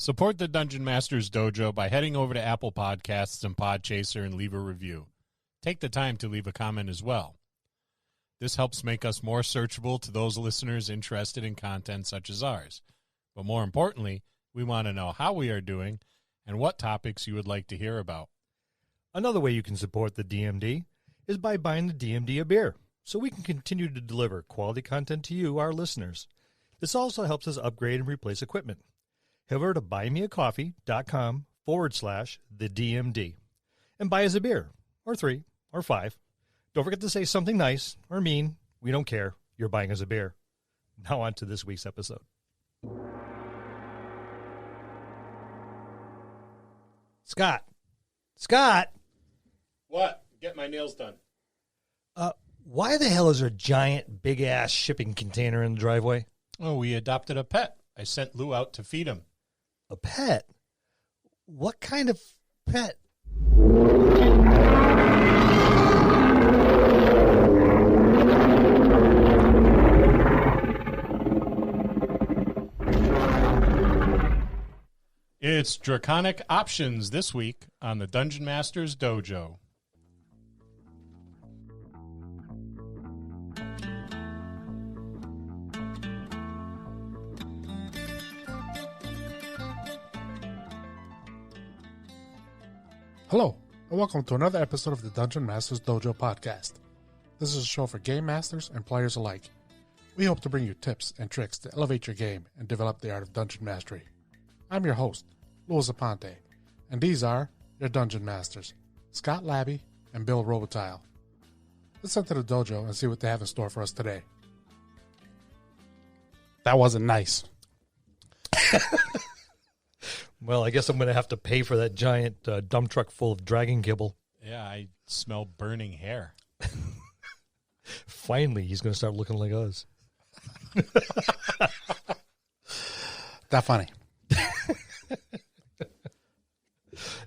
Support the Dungeon Masters Dojo by heading over to Apple Podcasts and Podchaser and leave a review. Take the time to leave a comment as well. This helps make us more searchable to those listeners interested in content such as ours. But more importantly, we want to know how we are doing and what topics you would like to hear about. Another way you can support the DMD is by buying the DMD a beer, so we can continue to deliver quality content to you, our listeners. This also helps us upgrade and replace equipment. Head over to buymeacoffee.com/the-DMD and buy us a beer, or 3, or 5. Don't forget to say something nice or mean. We don't care. You're buying us a beer. Now on to this week's episode. Scott. What? Get my nails done. Why the hell is there a giant, big-ass shipping container in the driveway? Oh, we adopted a pet. I sent Lou out to feed him. A pet? What kind of pet? It's Draconic Options this week on the Dungeon Masters Dojo. Hello, and welcome to another episode of the Dungeon Masters Dojo podcast. This is a show for game masters and players alike. We hope to bring you tips and tricks to elevate your game and develop the art of dungeon mastery. I'm your host, Louis Aponte, and these are your dungeon masters, Scott Labby and Bill Robitaille. Let's enter the dojo and see what they have in store for us today. That wasn't nice. Well, I guess I'm going to have to pay for that giant dump truck full of dragon kibble. Yeah, I smell burning hair. Finally, he's going to start looking like us. That funny.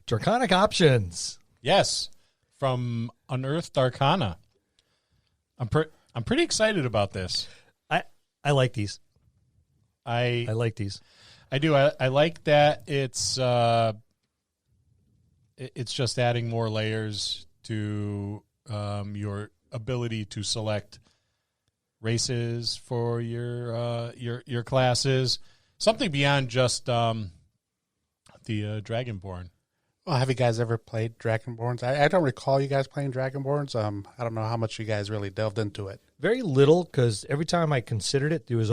Draconic Options. Yes, from Unearthed Arcana. I'm pretty excited about this. I like these. I like these. I do. I like that it's just adding more layers to your ability to select races for your classes. Something beyond just the Dragonborn. Well, have you guys ever played Dragonborns? I don't recall you guys playing Dragonborns. I don't know how much you guys really delved into it. Very little, because every time I considered it, there's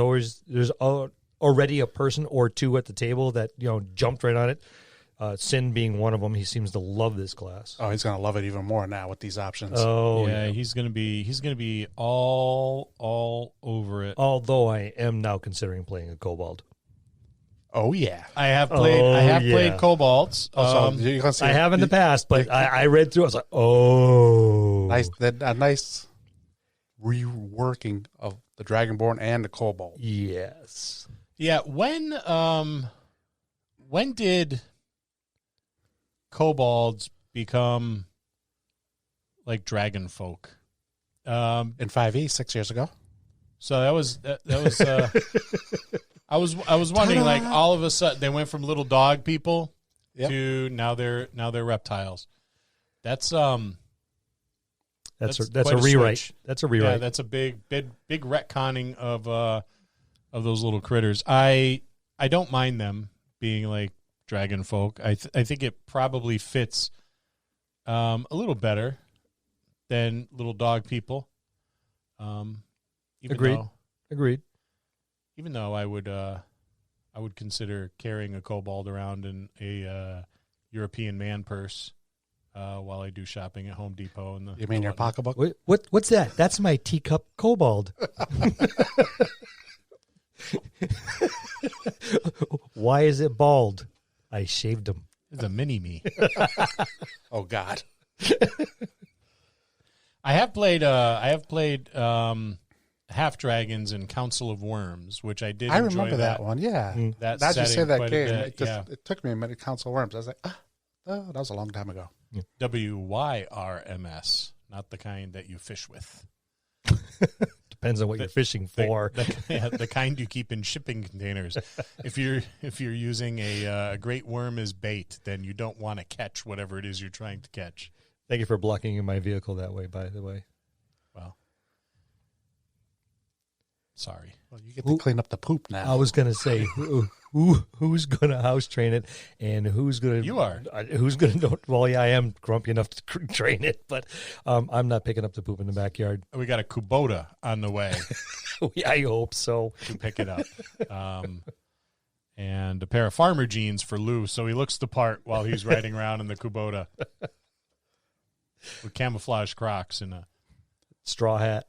already a person or two at the table that jumped right on it. Sin being one of them. He seems to love this class. Oh, he's gonna love it even more now with these options. Oh yeah, he's gonna be all over it. Although I am now considering playing a Kobold. Oh yeah, I have played Kobolds. You're gonna see I have in the past, but I read through. I was like, oh, nice, a nice reworking of the Dragonborn and the Kobold. Yes. Yeah. When did Kobolds become like dragon folk? In 5e 6 years ago. So that was I was wondering, like, all of a sudden they went from little dog people to now they're reptiles. That's a rewrite. Switch. That's a rewrite. Yeah, that's a big retconning of those little critters. I don't mind them being like dragon folk. I think it probably fits a little better than little dog people. Agreed. Even though I would consider carrying a kobold around in a European man purse while I do shopping at Home Depot. You mean your pocketbook? What's that? That's my teacup kobold. Why is it bald? I shaved him. It's a mini me. Oh God. I have played Half Dragons and Council of Worms, which I did. I enjoy remember that one. Yeah, that now that you say that game, it took me a minute. Council of Worms. I was like, oh, that was a long time ago. WYRMS, not the kind that you fish with. Depends on what you're fishing for. The kind you keep in shipping containers. If you're using a great worm as bait, then you don't want to catch whatever it is you're trying to catch. Thank you for blocking my vehicle that way, by the way. Well, sorry. Well, you get to clean up the poop now. I was going to say, who's going to house train it, and who's going to... You are. Who's going to... Well, yeah, I am grumpy enough to train it, but I'm not picking up the poop in the backyard. We got a Kubota on the way. I hope so. To pick it up. And a pair of farmer jeans for Lou, so he looks the part while he's riding around in the Kubota. With camouflage Crocs and a straw hat.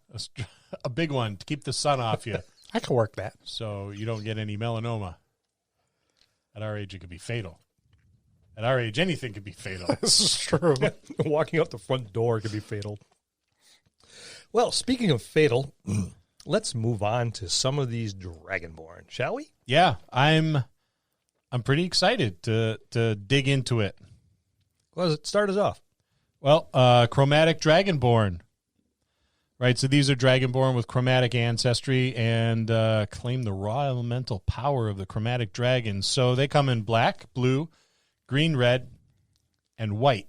A big one to keep the sun off you. I can work that. So you don't get any melanoma. At our age, it could be fatal. At our age, anything could be fatal. This is true. Walking out the front door could be fatal. Well, speaking of fatal, let's move on to some of these Dragonborn, shall we? Yeah, I'm pretty excited to dig into it. Well, start us off. Well, chromatic Dragonborn. Right, so these are Dragonborn with chromatic ancestry and claim the raw elemental power of the chromatic dragon. So they come in black, blue, green, red, and white.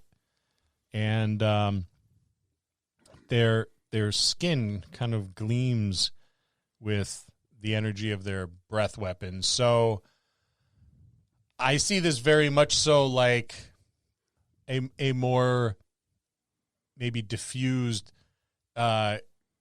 And their skin kind of gleams with the energy of their breath weapons. So I see this very much so like a more maybe diffused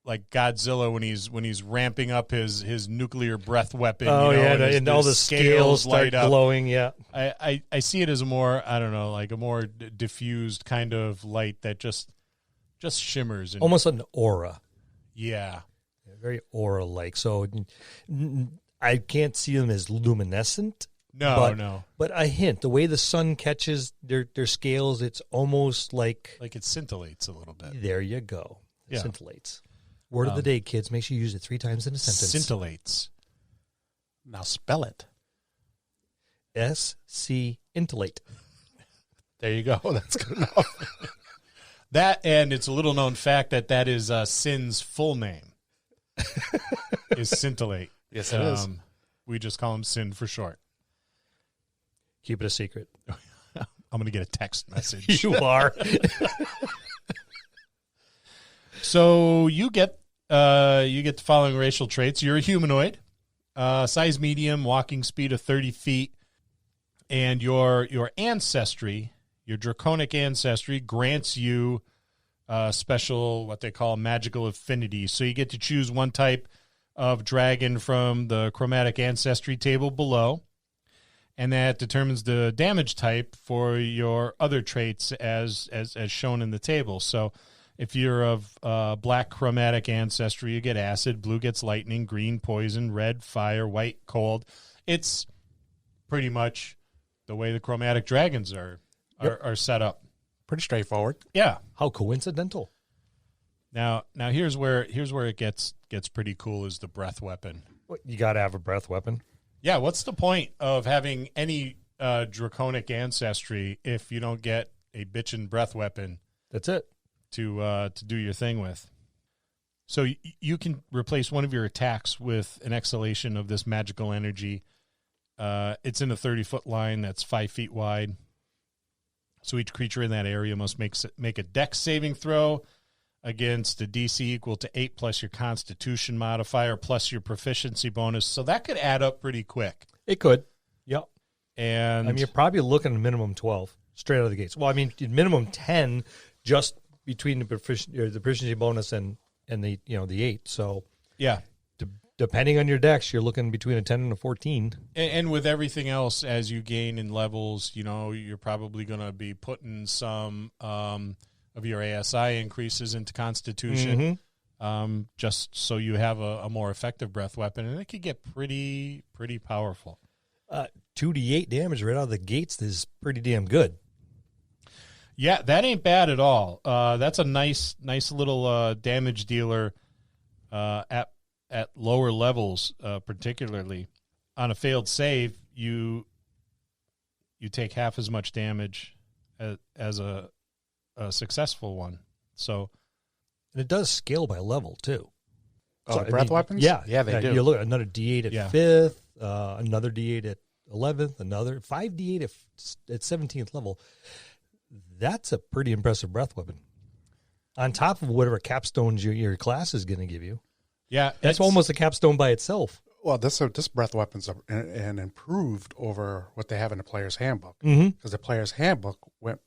like Godzilla when he's ramping up his nuclear breath weapon. Oh, and all the scales start glowing. Yeah, I see it as a more, I don't know, like a more diffused kind of light that just shimmers and, almost an aura. Yeah, very aura-like. So I can't see them as luminescent. No. But a hint, the way the sun catches their scales, it's almost like it scintillates a little bit. There you go. It Yeah. Scintillates. Word of the day, kids. Make sure you use it 3 times in a sentence. Scintillates. Now spell it. Scintillate. There you go. That's good enough. That, and it's a little known fact that is Sin's full name. Is Scintillate. Yes, it is. We just call him Sin for short. Keep it a secret. I'm going to get a text message. You are. So you get the following racial traits. You're a humanoid, size medium, walking speed of 30 feet, and your ancestry, your draconic ancestry, grants you special, what they call magical affinity. So you get to choose one type of dragon from the chromatic ancestry table below, and that determines the damage type for your other traits as shown in the table. So if you're of black chromatic ancestry, you get acid, blue gets lightning, green poison, red fire, white cold. It's pretty much the way the chromatic dragons are set up. Pretty straightforward. Yeah. How coincidental. Now here's where it gets pretty cool is the breath weapon. What, you got to have a breath weapon. Yeah, what's the point of having any draconic ancestry if you don't get a bitchin' breath weapon? That's it. To do your thing with. So you can replace one of your attacks with an exhalation of this magical energy. It's in a 30-foot line that's 5 feet wide. So each creature in that area must make a dex saving throw against a DC equal to 8 plus your constitution modifier plus your proficiency bonus. So that could add up pretty quick. It could. Yep. And I mean, you're probably looking at minimum 12 straight out of the gates. Well, I mean, minimum 10 just between the proficiency bonus and the 8. So yeah, depending on your dex, you're looking between a 10 and a 14. And with everything else, as you gain in levels, you're probably going to be putting some of your ASI increases into Constitution, just so you have a more effective breath weapon, and it could get pretty powerful. 2d8 damage right out of the gates is pretty damn good. Yeah, that ain't bad at all. That's a nice little damage dealer at lower levels, particularly. On a failed save, you take half as much damage as a successful one. So, and it does scale by level too. Oh, breath weapons? Yeah. Yeah, they do. You look at another D8 at Yeah. 5th, another D8 at 11th, another 5 D8 at 17th level. That's a pretty impressive breath weapon. On top of whatever capstones your class is going to give you. Yeah, That's almost a capstone by itself. Well, this breath weapon's an improved over what they have in the player's handbook. Mm-hmm. Because the player's handbook went,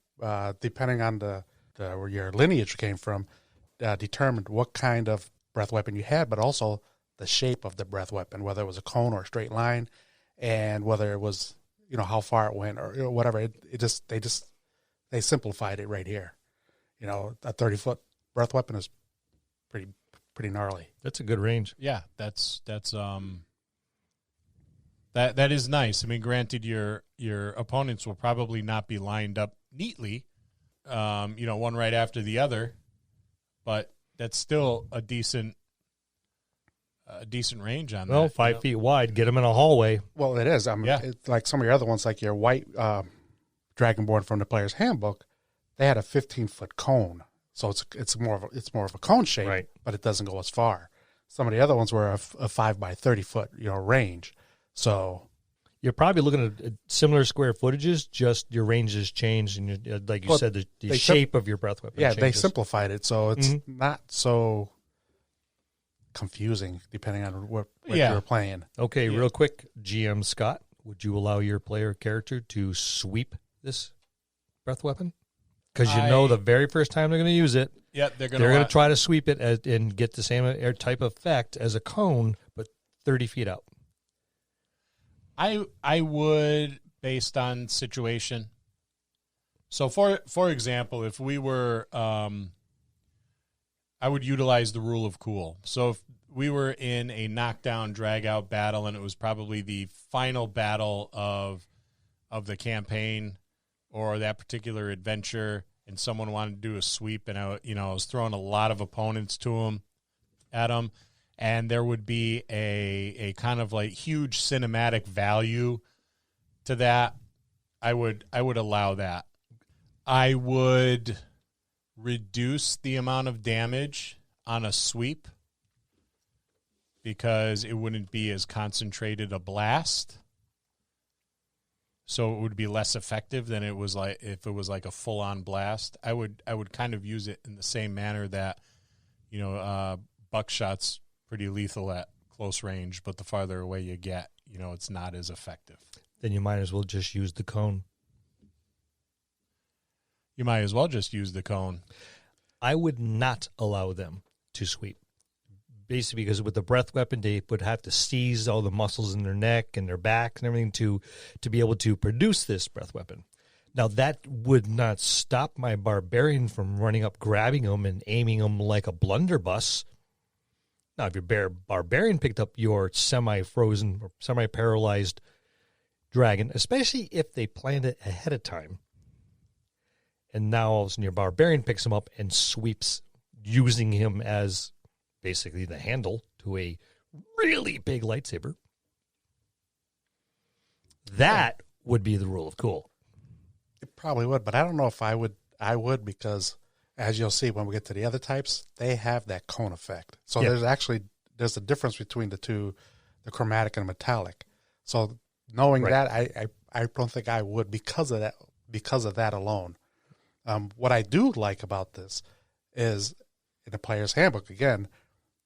depending on where your lineage came from, determined what kind of breath weapon you had, but also the shape of the breath weapon, whether it was a cone or a straight line, and whether it was, how far it went or whatever. They simplified it right here. A 30-foot breath weapon is pretty gnarly. That's a good range. Yeah, that's that is nice. I mean, granted, your opponents will probably not be lined up neatly, one right after the other, but that's still a decent range on that. Well, 5 feet wide, get them in a hallway. Well, it is. It's like some of your other ones, like your white Dragonborn from the player's handbook, they had a 15-foot cone, so it's more of a cone shape, Right. But it doesn't go as far. Some of the other ones were a 5 by 30-foot range. So You're probably looking at similar square footages, just your range has changed, and like you said, the shape of your breath weapon yeah, they changes. simplified it, so it's not so confusing depending on what you're playing. Okay, real quick, GM Scott, would you allow your player character to sweep this breath weapon? Because the very first time they're going to use it, they're going to try to sweep it and get the same air type effect as a cone, but 30 feet out. I would, based on situation. So for example, if we were, I would utilize the rule of cool. So if we were in a knockdown, drag out battle, and it was probably the final battle of the campaign or that particular adventure, and someone wanted to do a sweep, and I was throwing a lot of opponents at them, and there would be a kind of like huge cinematic value to that, I would allow that. I would reduce the amount of damage on a sweep because it wouldn't be as concentrated a blast. So it would be less effective than it was like if it was like a full-on blast. I would kind of use it in the same manner that, buckshot's pretty lethal at close range, but the farther away you get, it's not as effective. Then you might as well just use the cone. You might as well just use the cone. I would not allow them to sweep. Basically, because with the breath weapon, they would have to seize all the muscles in their neck and their back and everything to be able to produce this breath weapon. Now, that would not stop my barbarian from running up, grabbing them, and aiming them like a blunderbuss. Now, if your barbarian picked up your semi-frozen or semi-paralyzed dragon, especially if they planned it ahead of time, and now all of a sudden your barbarian picks him up and sweeps, using him as basically the handle to a really big lightsaber. That would be the rule of cool. It probably would, but I don't know if I would. I would because, as you'll see when we get to the other types, they have that cone effect. So there's a difference between the two, the chromatic and metallic. So knowing that, I don't think I would because of that alone. What I do like about this is in the player's handbook again.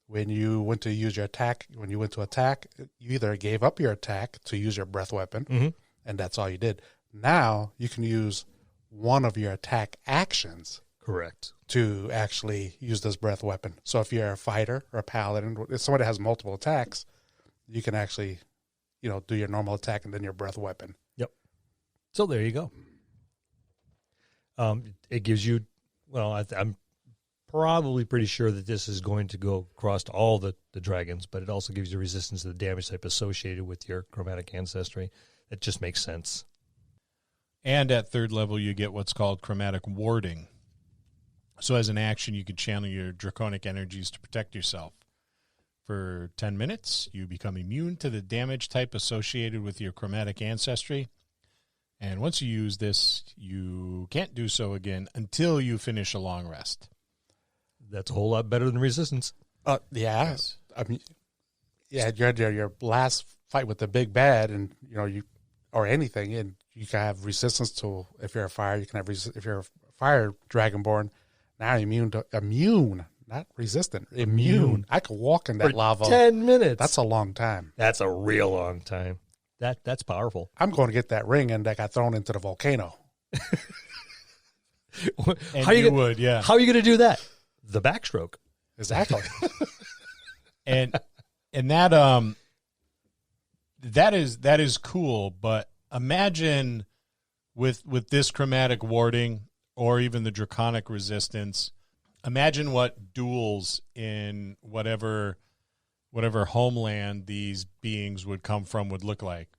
When you went to use your attack, you either gave up your attack to use your breath weapon, and that's all you did. Now you can use one of your attack actions, correct, to actually use this breath weapon. So if you're a fighter or a paladin, if somebody has multiple attacks, you can actually, do your normal attack and then your breath weapon. Yep. So there you go. It gives you, I'm probably pretty sure that this is going to go across to all the dragons, but it also gives you resistance to the damage type associated with your chromatic ancestry. It just makes sense. And at third level, you get what's called chromatic warding. So as an action, you could channel your draconic energies to protect yourself. For 10 minutes, you become immune to the damage type associated with your chromatic ancestry. And once you use this, you can't do so again until you finish a long rest. That's a whole lot better than resistance. Yeah. Yes. Yeah, you had your last fight with the big bad, and you or anything, and you can have resistance to if you're a fire. You can have if you're a fire dragonborn. Now immune, not resistant, immune. I could walk in that lava 10 minutes. That's a long time. That's a real long time. That's powerful. I'm going to get that ring and that got thrown into the volcano. And How are you going to do that? The backstroke. Exactly. and that that is cool, but imagine with this chromatic warding or even the draconic resistance, imagine what duels in whatever homeland these beings would come from would look like.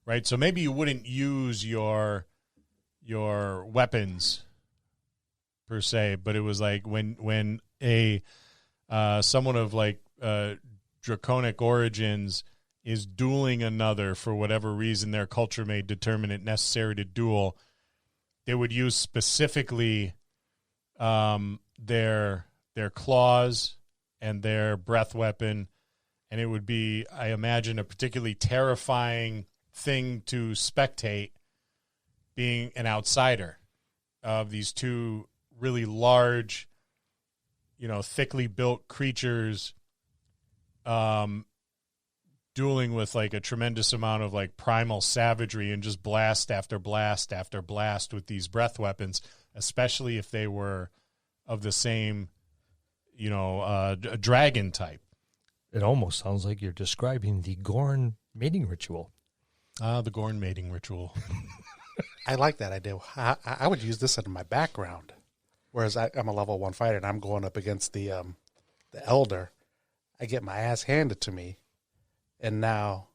Right? So maybe you wouldn't use your weapons per se, but it was like when a someone of like draconic origins is dueling another for whatever reason their culture may determine it necessary to duel, they would use specifically their claws and their breath weapon, and it would be, I imagine, a particularly terrifying thing to spectate, being an outsider of these two really large, thickly built creatures dueling with like a tremendous amount of like primal savagery and just blast after blast after blast with these breath weapons, especially if they were of the same, dragon type. It almost sounds like you're describing the Gorn mating ritual. The Gorn mating ritual. I like that idea. I would use this in my background, whereas I'm a level 1 fighter and I'm going up against the elder. I get my ass handed to me, and now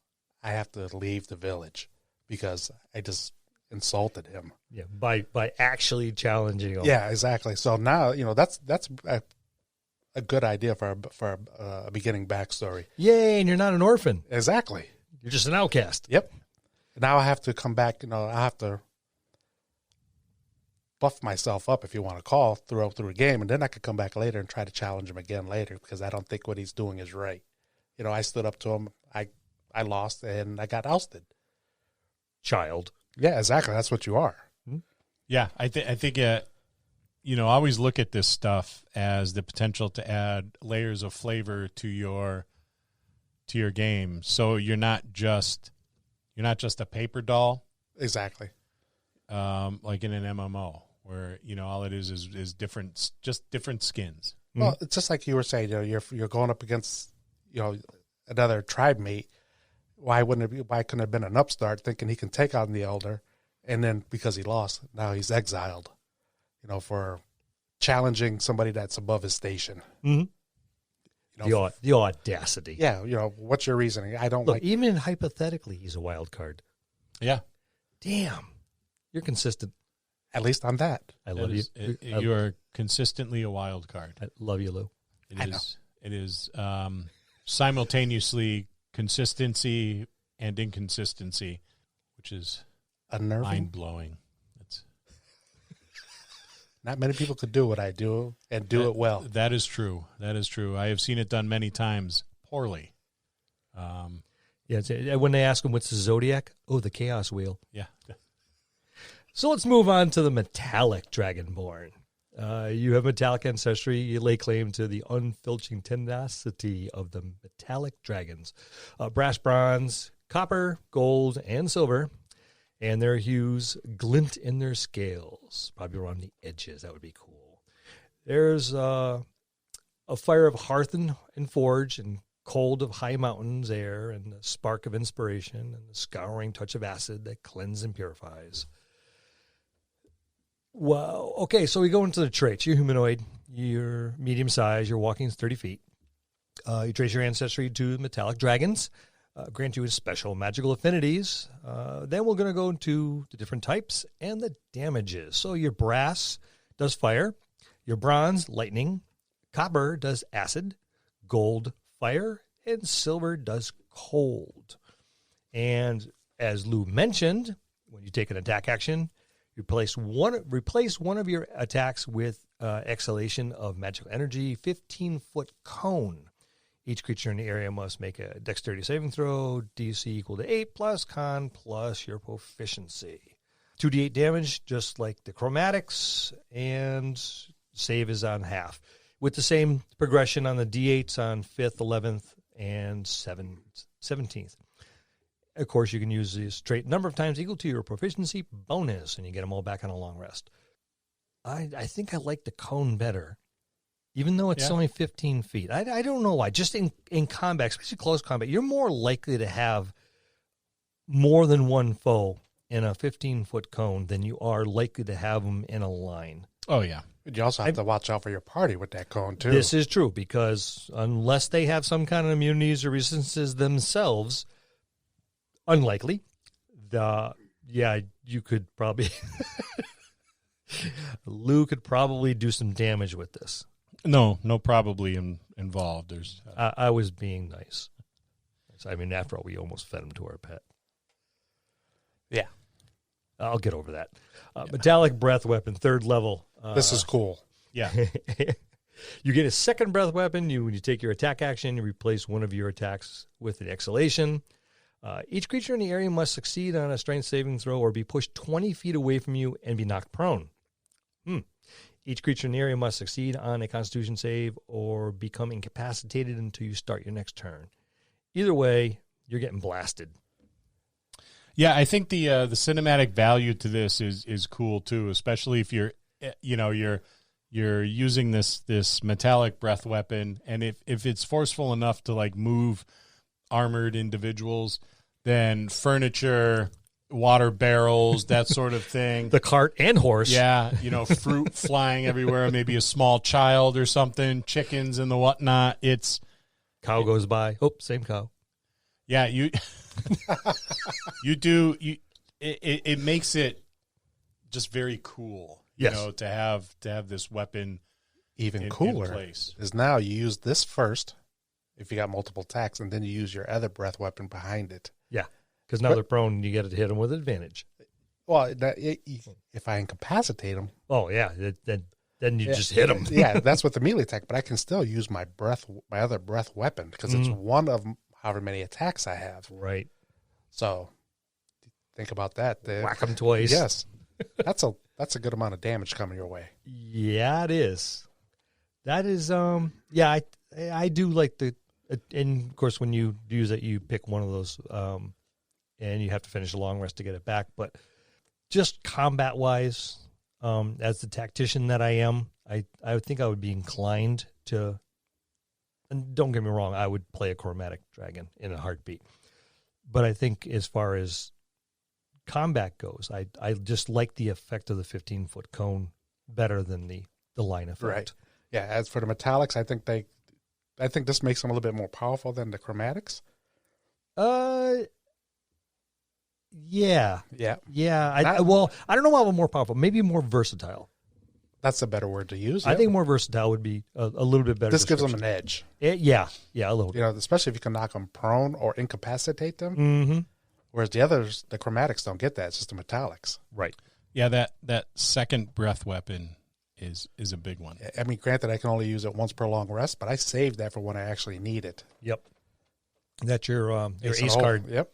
I have to leave the village because I just insulted him. Yeah, by actually challenging him. Yeah, exactly. So now that's a good idea for a beginning backstory. Yay, and you're not an orphan. Exactly. You're just an outcast. Yep. Now I have to come back. I have to buff myself up, if you want to call, through a game, and then I could come back later and try to challenge him again later because I don't think what he's doing is right. I stood up to him. I lost, and I got ousted. Child. Yeah, exactly. That's what you are. Yeah, I think I always look at this stuff as the potential to add layers of flavor to your game. So you're not just a paper doll. Exactly. Like in an MMO where all it is different, just different skins. Well, it's just like you were saying. You're going up against another tribe mate. Why couldn't it have been an upstart thinking he can take on the elder, and then because he lost, now he's exiled. For challenging somebody that's above his station. Mm-hmm. The audacity. Yeah, what's your reasoning? I don't like. Even hypothetically, he's a wild card. Yeah. Damn, you're consistent. At least on that. I love you. You are consistently a wild card. I love you, Lou. It is simultaneously consistency and inconsistency, which is unnerving, mind-blowing. Not many people could do what I do and do it well. That is true. I have seen it done many times poorly. When they ask him what's the zodiac, the chaos wheel. Yeah. So let's move on to the metallic dragonborn. You have metallic ancestry. You lay claim to the unfilching tenacity of the metallic dragons. Brass, bronze, copper, gold, and silver. And their hues glint in their scales, probably around the edges. That would be cool. There's a fire of hearth and forge, and cold of high mountains air, and the spark of inspiration, and the scouring touch of acid that cleanses and purifies. Wow. Okay, so we go into the traits. You're humanoid. You're medium size. You're walking 30 feet. You trace your ancestry to metallic dragons. Grant you special magical affinities. Then we're going to go into the different types and the damages. So your brass does fire, your bronze, lightning, copper does acid, gold, fire, and silver does cold. And as Lou mentioned, when you take an attack action, you replace one of your attacks with exhalation of magical energy, 15-foot cone. Each creature in the area must make a dexterity saving throw, DC equal to 8 plus con plus your proficiency. 2d8 damage, just like the chromatics, and save is on half. With the same progression on the d8s on 5th, 11th, and 17th. Of course, you can use the straight number of times equal to your proficiency bonus, and you get them all back on a long rest. I think I like the cone better, even though it's only 15 feet. I don't know why. Just in combat, especially close combat, you're more likely to have more than one foe in a 15-foot cone than you are likely to have them in a line. Oh, yeah. But you also have to watch out for your party with that cone, too. This is true, because unless they have some kind of immunities or resistances themselves, unlikely, you could probably... Lou could probably do some damage with this. No probably involved. There's. I was being nice. I mean, after all, we almost fed him to our pet. Yeah. I'll get over that. Metallic breath weapon, 3rd level. This is cool. Yeah. You get a second breath weapon. When you take your attack action, you replace one of your attacks with an exhalation. Each creature in the area must succeed on a strength saving throw or be pushed 20 feet away from you and be knocked prone. Each creature in the area must succeed on a Constitution save or become incapacitated until you start your next turn. Either way, you're getting blasted. Yeah, I think the cinematic value to this is cool too, especially if you're using this metallic breath weapon, and if it's forceful enough to like move armored individuals, then furniture, water barrels, that sort of thing. The cart and horse. Yeah, fruit flying everywhere, maybe a small child or something, chickens and the whatnot. Cow goes by. Oh, same cow. Yeah, it makes it just very cool, to have this weapon. Even in cooler place. Is now you use this first if you got multiple attacks, and then you use your other breath weapon behind it. Yeah, because now they're prone, you get to hit them with advantage. Well, if I incapacitate them. Oh, yeah, then you just hit them. Yeah, that's with the melee attack, but I can still use my other breath weapon because it's one of however many attacks I have. Right. So think about that. Whack them twice. Yes. That's a good amount of damage coming your way. Yeah, it is. That is, I do like and of course when you use it, you pick one of those, and you have to finish a long rest to get it back. But just combat-wise, as the tactician that I am, I think I would be inclined to, and don't get me wrong, I would play a chromatic dragon in a heartbeat. But I think as far as combat goes, I just like the effect of the 15-foot cone better than the line effect. Right. Yeah, as for the metallics, I think this makes them a little bit more powerful than the chromatics. Yeah. Yeah. Yeah. I don't know about more powerful. Maybe more versatile. That's a better word to use. I think more versatile would be a little bit better. This gives them an edge. Yeah, a little bit. Especially if you can knock them prone or incapacitate them. Mm-hmm. Whereas the others, the chromatics don't get that. It's just the metallics. Right. Yeah, that second breath weapon is a big one. I mean, granted, I can only use it once per long rest, but I saved that for when I actually need it. Yep. That's your ace card. Yep.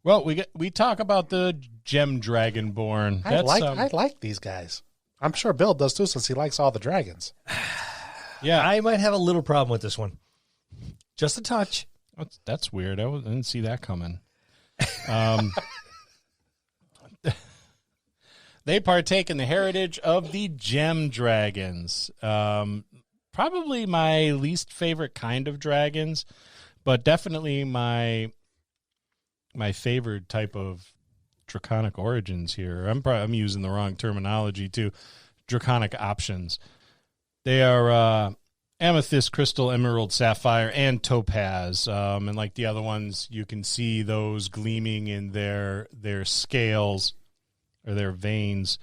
Well, we talk about the Gem Dragonborn. I like these guys. I'm sure Bill does too, since he likes all the dragons. Yeah, I might have a little problem with this one. Just a touch. That's weird. I didn't see that coming. They partake in the heritage of the Gem Dragons. Probably my least favorite kind of dragons, but definitely my favored type of Draconic origins here. I'm using the wrong terminology too. Draconic options. They are amethyst, crystal, emerald, sapphire, and topaz. And like the other ones, you can see those gleaming in their scales or their veins.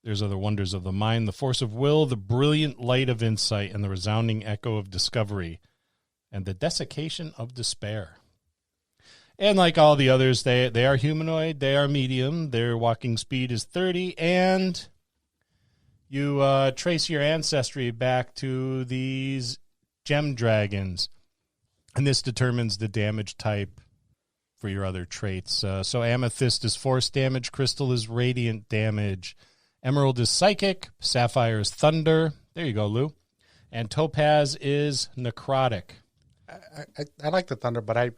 There's other wonders of the mind, the force of will, the brilliant light of insight, and the resounding echo of discovery, and the desiccation of despair. And like all the others, they are humanoid, they are medium, their walking speed is 30, and you trace your ancestry back to these gem dragons. And this determines the damage type for your other traits. So Amethyst is force damage, Crystal is radiant damage, Emerald is psychic, Sapphire is thunder. There you go, Lou. And Topaz is necrotic. I like the thunder, but if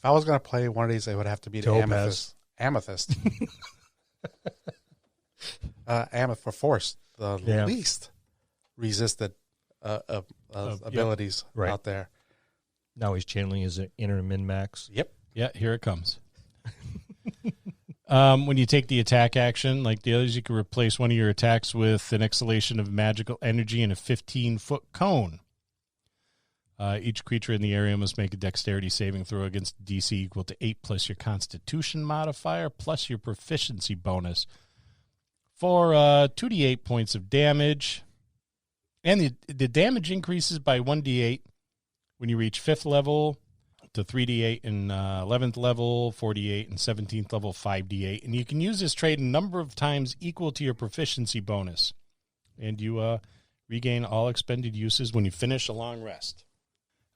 I was going to play one of these, it would have to be the Topaz. Amethyst. Amethyst for force, the least resisted abilities out there. Now he's channeling his inner min-max. Yep. Yeah, here it comes. When you take the attack action, like the others, you can replace one of your attacks with an exhalation of magical energy in a 15-foot cone. Each creature in the area must make a dexterity saving throw against DC equal to 8 plus your constitution modifier plus your proficiency bonus for 2d8 points of damage. And the damage increases by 1d8 when you reach 5th level, to 3d8 in 11th level, 4d8 and 17th level, 5d8. And you can use this trait a number of times equal to your proficiency bonus. And you regain all expended uses when you finish a long rest.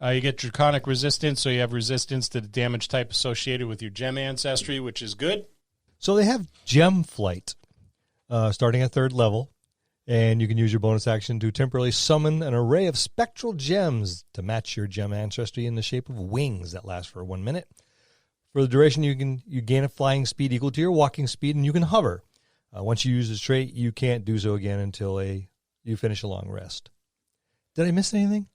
You get Draconic resistance, so you have resistance to the damage type associated with your gem ancestry, which is good. So they have Gem Flight starting at 3rd level. And you can use your bonus action to temporarily summon an array of spectral gems to match your gem ancestry in the shape of wings that last for 1 minute. For the duration, you gain a flying speed equal to your walking speed, and you can hover. Once you use this trait, you can't do so again until you finish a long rest. Did I miss anything?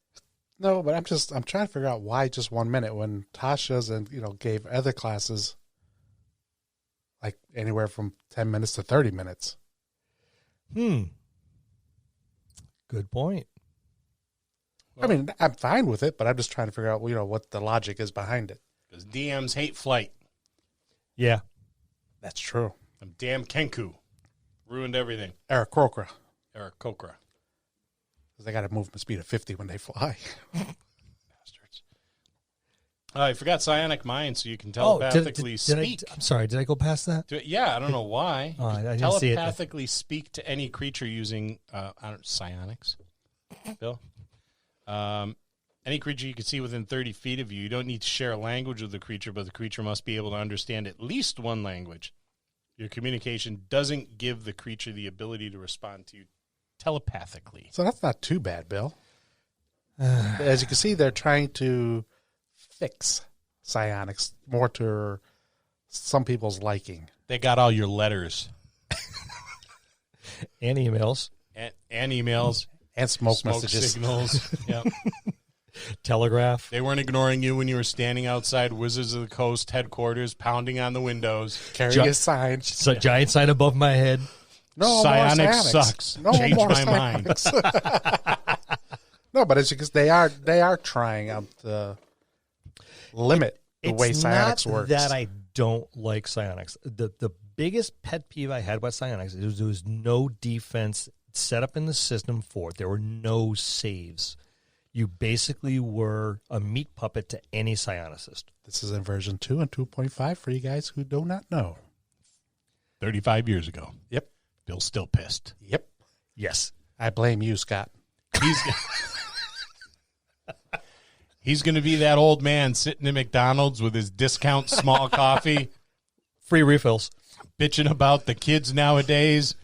No, but I'm trying to figure out why just 1 minute when Tasha's and gave other classes like anywhere from 10 minutes to 30 minutes. Good point. I mean, I'm fine with it, but I'm just trying to figure out, what the logic is behind it. Because DMs hate flight. Yeah. That's true. Them damn Kenku ruined everything. Aarakocra. Aarakocra. Because they got a movement speed of 50 when they fly. Bastards. I forgot Psionic Mind, so you can telepathically speak. I'm sorry, did I go past that? Yeah, I don't know why. Oh, I didn't telepathically speak to any creature using psionics. Bill? Any creature you can see within 30 feet of you. You don't need to share a language with the creature, but the creature must be able to understand at least one language. Your communication doesn't give the creature the ability to respond to you telepathically. So that's not too bad, Bill. As you can see, they're trying to fix psionics more to some people's liking. They got all your letters. And emails. And emails. And smoke messages. Signals. Yep. Telegraph. They weren't ignoring you when you were standing outside Wizards of the Coast headquarters, pounding on the windows. Carrying a sign. It's a giant sign above my head. No Psionics more sucks. No Change more my mind. No, but it's because they are trying to limit the way psionics works. That I don't like psionics. The biggest pet peeve I had about psionics is there was no defense set up in the system for it. There were no saves. You basically were a meat puppet to any psionicist. This is in version 2 and 2.5 for you guys who do not know. 35 years ago. Yep. Bill's still pissed. Yep. Yes. I blame you, Scott. He's going to be that old man sitting in McDonald's with his discount small coffee. Free refills. Bitching about the kids nowadays.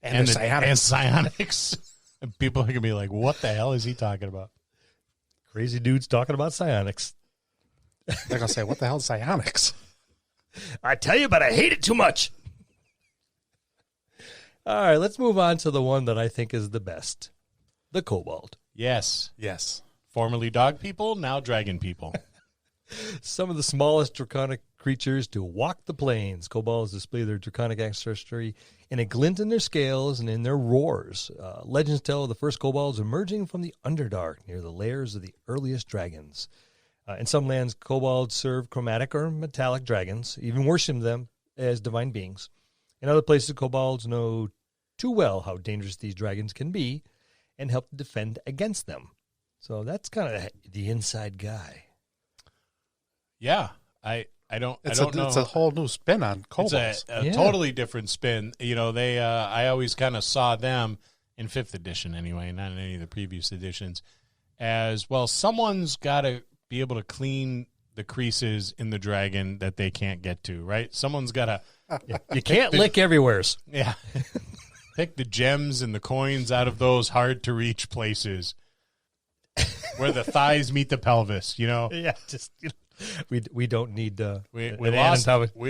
And psionics. And people are going to be like, what the hell is he talking about? Crazy dudes talking about psionics. They're going to say, what the hell is psionics? I tell you, but I hate it too much. All right, let's move on to the one that I think is the best. The Kobold. Yes. Yes. Formerly dog people, now dragon people. Some of the smallest draconic creatures to walk the plains. Kobolds display their draconic ancestry in a glint in their scales and in their roars. Legends tell of the first kobolds emerging from the Underdark near the lairs of the earliest dragons. In some lands, kobolds serve chromatic or metallic dragons, even worship them as divine beings. In other places, kobolds know too well how dangerous these dragons can be and help to defend against them. So that's kind of the inside guy. Yeah, I don't know. It's a whole new spin on kobolds. It's a totally different spin. I always kind of saw them in 5th edition anyway, not in any of the previous editions, as well. Someone's got to be able to clean the creases in the dragon that they can't get to, right? Someone's got to... You can't lick everywheres. Yeah. Pick the gems and the coins out of those hard-to-reach places where the thighs meet the pelvis, you know? Yeah, just... We don't need... We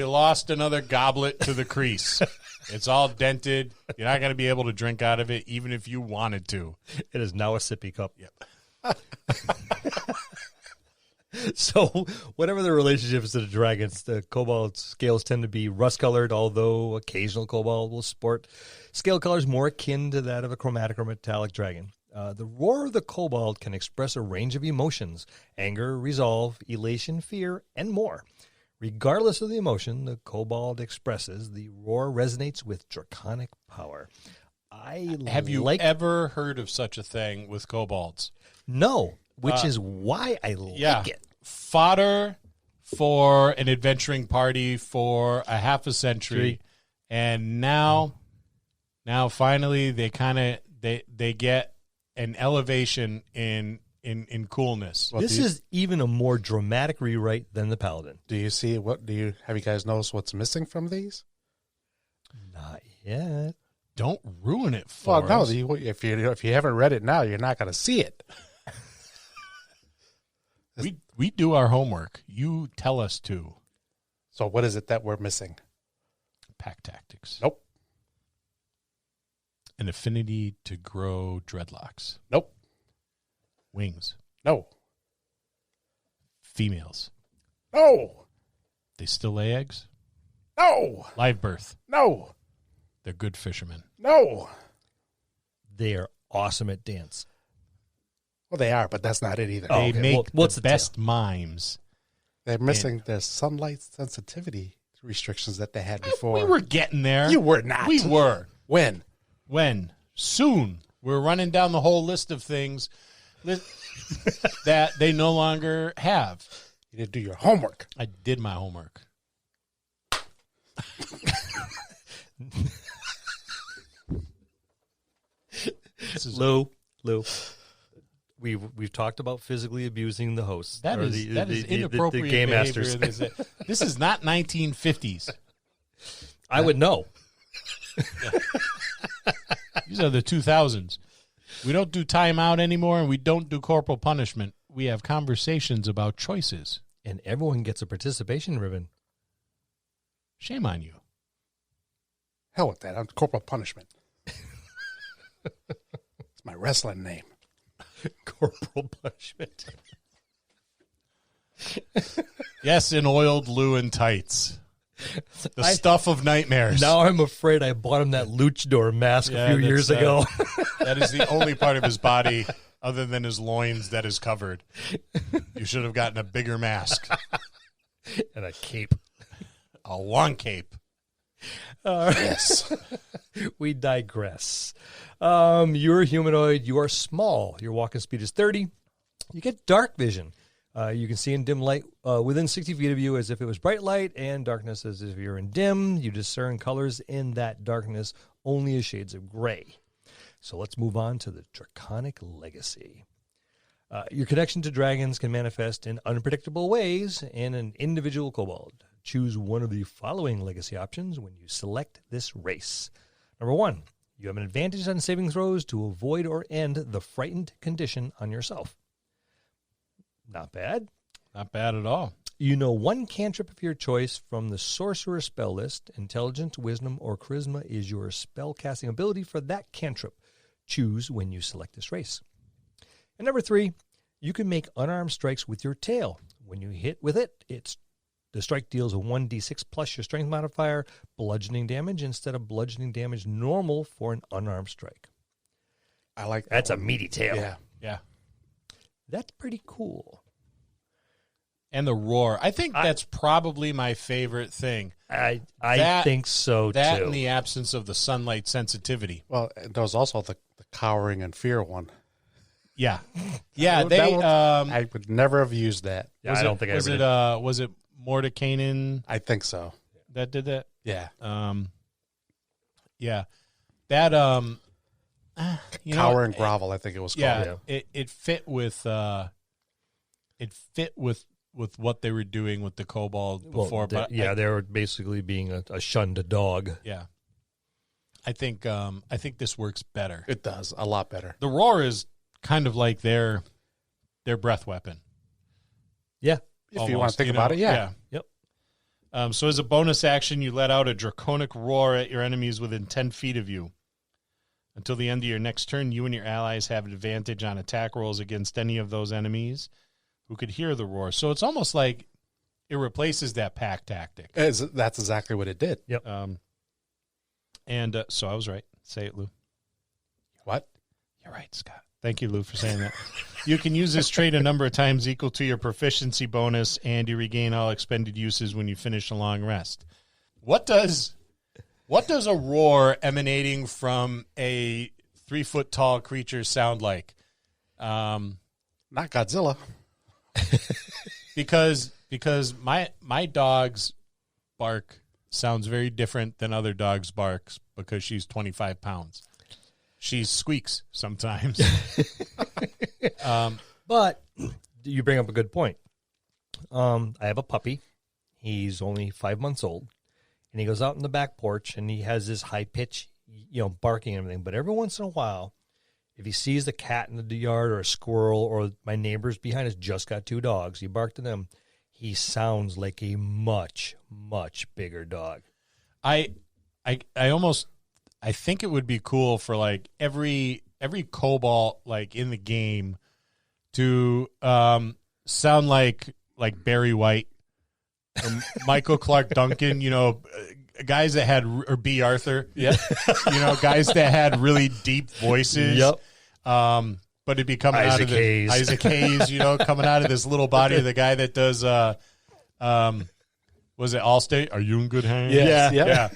lost another goblet to the crease. It's all dented. You're not going to be able to drink out of it, even if you wanted to. It is now a sippy cup. Yep. So, whatever the relationship is to the dragons, the kobold scales tend to be rust-colored, although occasional kobold will sport scale colors more akin to that of a chromatic or metallic dragon. The roar of the kobold can express a range of emotions: anger, resolve, elation, fear, and more. Regardless of the emotion the kobold expresses, the roar resonates with draconic power. Have you ever heard of such a thing with kobolds? No, which is why I like it. Fodder for an adventuring party for a half a century, and now finally they get an elevation in coolness. Well, this is even a more dramatic rewrite than the Paladin. Have you guys noticed what's missing from these? Not yet. Don't ruin it for us. No, if you haven't read it now, you're not going to see it. We do our homework. You tell us to. So what is it that we're missing? Pack tactics. Nope. An affinity to grow dreadlocks. Nope. Wings. No. Females. No. They still lay eggs? No. Live birth. No. They're good fishermen. No. They are awesome at dance. Well, they are, but that's not it either. They make the best mimes. They're missing their sunlight sensitivity restrictions that they had before. We were getting there. You were not. We were. When? Soon. We're running down the whole list of things that they no longer have. You didn't do your homework. I did my homework. Lou. We've talked about physically abusing the hosts. That is inappropriate the game behavior. masters. This is not 1950s. I would know. These are the 2000s. We don't do timeout anymore, and we don't do corporal punishment. We have conversations about choices. And everyone gets a participation ribbon. Shame on you. Hell with that. I'm corporal punishment. It's my wrestling name. Corporal punishment. Yes, in oiled Lou and tights. The stuff of nightmares. Now I'm afraid I bought him that luchador mask a few years ago. That is the only part of his body other than his loins that is covered. You should have gotten a bigger mask. And a cape. A long cape. Yes. We digress. You're a humanoid. You are small. Your walking speed is 30. You get dark vision. You can see in dim light within 60 feet of you as if it was bright light, and darkness as if you're in dim. You discern colors in that darkness only as shades of gray. So let's move on to the Draconic Legacy. Your connection to dragons can manifest in unpredictable ways in an individual kobold. Choose one of the following legacy options when you select this race. Number 1, you have an advantage on saving throws to avoid or end the frightened condition on yourself. Not bad. Not bad at all. You know one cantrip of your choice from the sorcerer spell list. Intelligence, wisdom, or charisma is your spell casting ability for that cantrip. Choose when you select this race. And number 3, you can make unarmed strikes with your tail. When you hit with it, the strike deals a 1d6 plus your strength modifier, bludgeoning damage instead of bludgeoning damage normal for an unarmed strike. I like that. That's a meaty tail. Yeah. That's pretty cool. And the roar. I think that's probably my favorite thing. I think so, too. That in the absence of the sunlight sensitivity. Well, there was also the cowering and fear one. Yeah. I would never have used that. Yeah, I don't think I ever did. Was it Mordekainen I think so. that did that? Yeah. Yeah. That Cower and grovel, I think it was called. Yeah. It fit with it fit with what they were doing with the Kobold before. Well, they were basically being a shunned dog. Yeah. I think this works better. It does a lot better. The roar is kind of like their breath weapon. Yeah. If you want to think about it, yeah. Yep. So as a bonus action, you let out a draconic roar at your enemies within 10 feet of you. Until the end of your next turn, you and your allies have an advantage on attack rolls against any of those enemies who could hear the roar. So it's almost like it replaces that pack tactic. That's exactly what it did. Yep. So I was right. Say it, Lou. What? You're right, Scott. Thank you, Lou, for saying that. You can use this trait a number of times equal to your proficiency bonus, and you regain all expended uses when you finish a long rest. What does a roar emanating from a 3-foot-tall creature sound like? Not Godzilla. Because my dog's bark sounds very different than other dogs' barks because she's 25 pounds. She squeaks sometimes. But you bring up a good point. I have a puppy. He's only 5 months old. And he goes out in the back porch, and he has this high pitch, barking and everything. But every once in a while, if he sees the cat in the yard or a squirrel or my neighbors behind us just got 2 dogs, he barked to them. He sounds like a much, much bigger dog. I think it would be cool for like every Kobold like in the game to sound like Barry White or Michael Clark Duncan, guys that had, or B. Arthur, guys that had really deep voices. Yep. But it'd be coming out of Isaac Hayes, coming out of this little body of the guy that does was it Allstate? Are you in good hands? Yeah.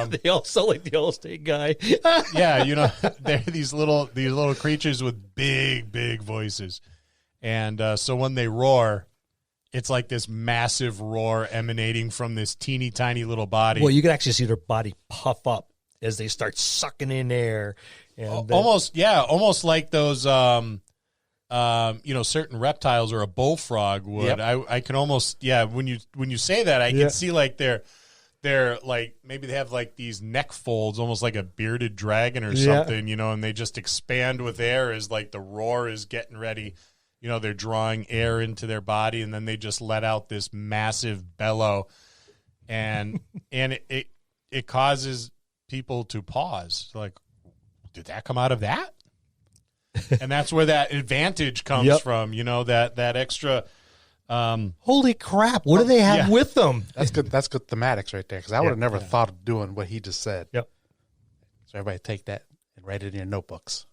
They all sound like the Allstate guy. They're these little creatures with big voices. And so when they roar, it's like this massive roar emanating from this teeny tiny little body. Well, you can actually see their body puff up as they start sucking in air. And almost like those certain reptiles or a bullfrog would. Yep. I can almost when you say that I can see like they're like maybe they have like these neck folds almost like a bearded dragon or something, and they just expand with air as like the roar is getting ready. They're drawing air into their body and then they just let out this massive bellow and it causes people to pause. Like, did that come out of that? And that's where that advantage comes from, that extra. Holy crap! What do they have with them? That's good. That's good thematics right there. Because I would have never thought of doing what he just said. Yep. So everybody take that and write it in your notebooks.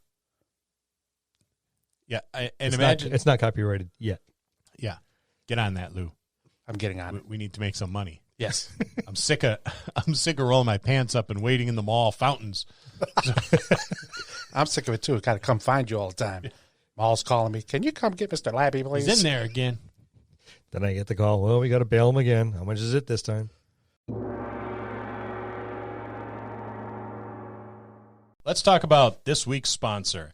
Yeah, it's not copyrighted yet. Yeah, get on that, Lou. I'm getting on it. We need to make some money. Yes. I'm sick of rolling my pants up and waiting in the mall fountains. I'm sick of it too. Got to come find you all the time. Mall's calling me. Can you come get Mr. Labby, please? He's in there again. Then I get the call. Well, we got to bail him again. How much is it this time? Let's talk about this week's sponsor.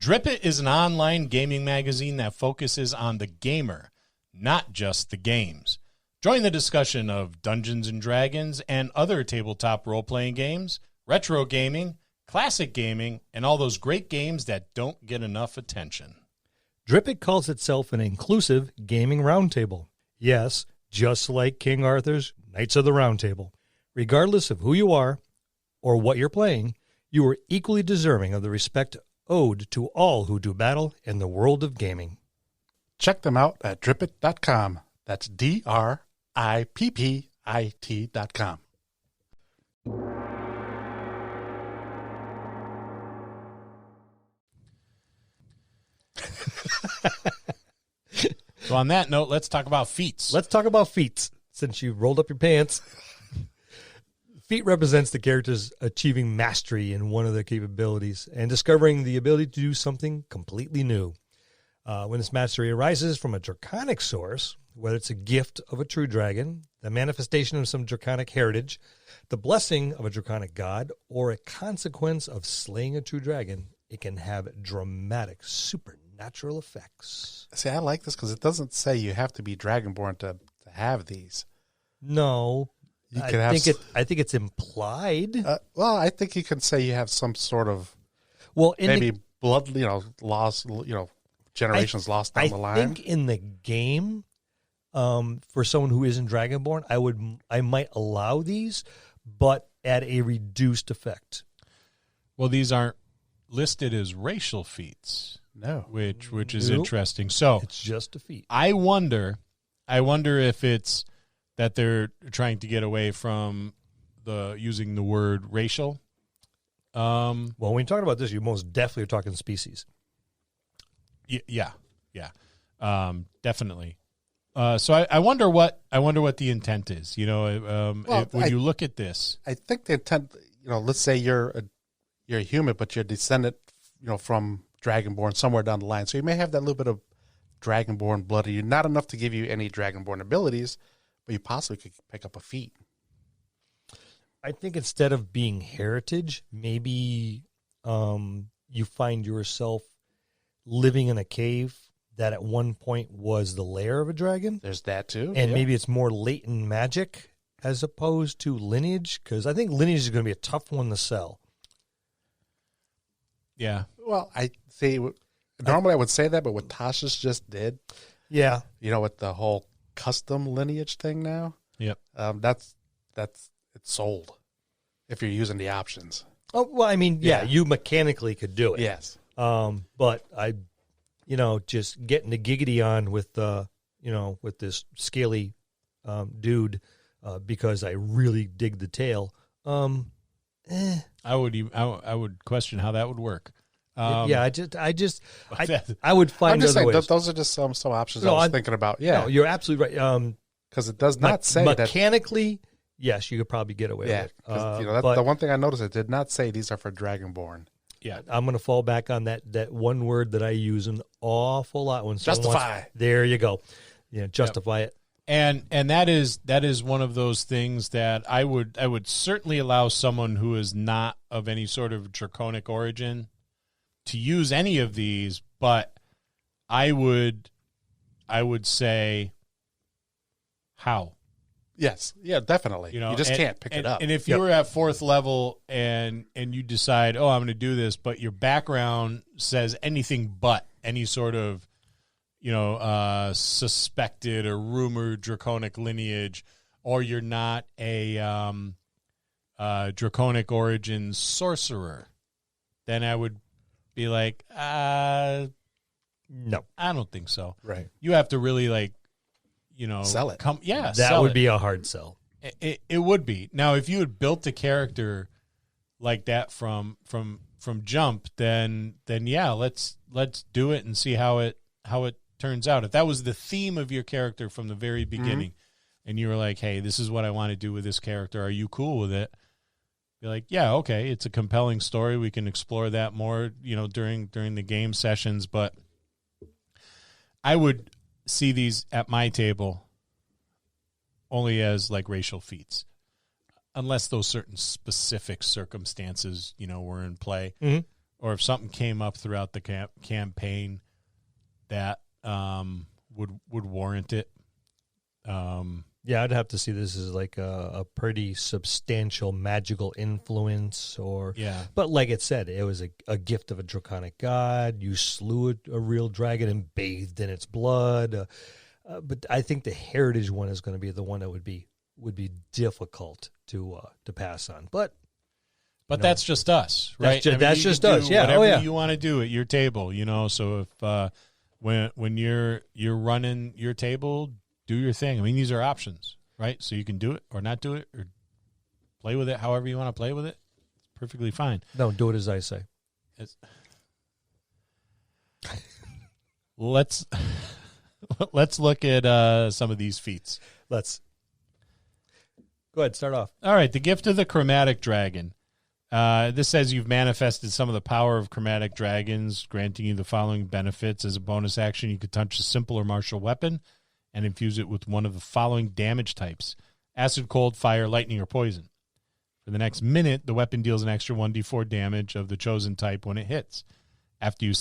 Drip It is an online gaming magazine that focuses on the gamer, not just the games. Join the discussion of Dungeons & Dragons and other tabletop role-playing games, retro gaming, classic gaming, and all those great games that don't get enough attention. Drip It calls itself an inclusive gaming roundtable. Yes, just like King Arthur's Knights of the Round Table. Regardless of who you are or what you're playing, you are equally deserving of the respect owed to all who do battle in the world of gaming. Check them out at drippit.com. That's DRIPPIT.com. So on that note, let's talk about feats. Let's talk about feats, since you rolled up your pants. Feat represents the characters achieving mastery in one of their capabilities and discovering the ability to do something completely new. When this mastery arises from a draconic source, whether it's a gift of a true dragon, the manifestation of some draconic heritage, the blessing of a draconic god, or a consequence of slaying a true dragon, it can have dramatic, supernatural natural effects. See, I like this because it doesn't say you have to be Dragonborn to have these. No. You could have. I think it's implied. Well, I think you can say you have some sort of maybe blood, lost, generations lost down the line. I think in the game, for someone who isn't Dragonborn, I might allow these, but at a reduced effect. Well, these aren't listed as racial feats. No, which is interesting. So it's just a feat. I wonder if it's that they're trying to get away from using the word racial. Well, when you're talking about this, you most definitely are talking species. Yeah, definitely. So I wonder what the intent is. When you look at this, I think the intent. Let's say you're a human, but you're a descendant, from Dragonborn somewhere down the line. So you may have that little bit of Dragonborn blood in you. Not enough to give you any Dragonborn abilities, but you possibly could pick up a feat. I think instead of being heritage, maybe you find yourself living in a cave that at one point was the lair of a dragon. There's that too. And maybe it's more latent magic as opposed to lineage, because I think lineage is going to be a tough one to sell. Yeah. Well, I see. Normally I would say that, but what Tasha's just did, yeah, with the whole custom lineage thing now, yep, that's it's sold if you're using the options. Oh well, I mean, you mechanically could do it. Yes. But I, just getting the giggity on with with this scaly dude because I really dig the tail. I would question how that would work. I would find other ways. Those are just some options I was thinking about. Yeah, no, you're absolutely right. Because it does not say mechanically. Yes, you could probably get away with it. That's the one thing I noticed. It did not say these are for Dragonborn. Yeah, I'm going to fall back on that one word that I use an awful lot when justify. There you go. Yeah, justify it. And that is one of those things that I would certainly allow someone who is not of any sort of draconic origin to use any of these, but I would say how. Yes, yeah, definitely. You just can't pick it up. And if you were at 4th level and you decide, I'm going to do this, but your background says anything but any sort of suspected or rumored draconic lineage, or you're not a draconic origin sorcerer, then I would be like, no, I don't think so. Right. You have to really sell it. That would be a hard sell. It would be. Now, if you had built a character like that from jump, then let's do it and see how it turns out. If that was the theme of your character from the very beginning, and you were like, hey, this is what I want to do with this character, are you cool with it? Be like, yeah, okay, it's a compelling story. We can explore that more, during the game sessions. But I would see these at my table only as like racial feats, unless those certain specific circumstances, were in play, or if something came up throughout the campaign that would warrant it. Yeah, I'd have to see this as like a pretty substantial magical influence, but like it said, it was a gift of a draconic god. You slew a real dragon and bathed in its blood. But I think the heritage one is going to be the one that would be difficult to pass on. But that's just us, right? That's just us. Yeah, whatever you want to do at your table, So if when you're running your table, do your thing. I mean, these are options, right? So you can do it or not do it or play with it however you want to play with it. It's perfectly fine. No, do it as I say. Let's look at some of these feats. Let's go ahead. Start off. All right, the gift of the chromatic dragon. This says you've manifested some of the power of chromatic dragons, granting you the following benefits. As a bonus action, you could touch a simple or martial weapon and infuse it with one of the following damage types: acid, cold, fire, lightning, or poison. For the next minute, the weapon deals an extra 1d4 damage of the chosen type when it hits. After you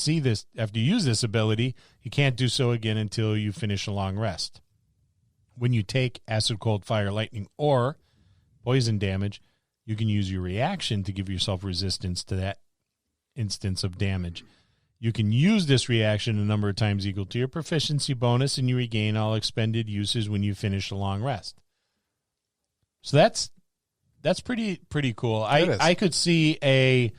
use this ability, you can't do so again until you finish a long rest. When you take acid, cold, fire, lightning, or poison damage, you can use your reaction to give yourself resistance to that instance of damage. You can use this reaction a number of times equal to your proficiency bonus, and you regain all expended uses when you finish a long rest. So that's pretty cool. I could see a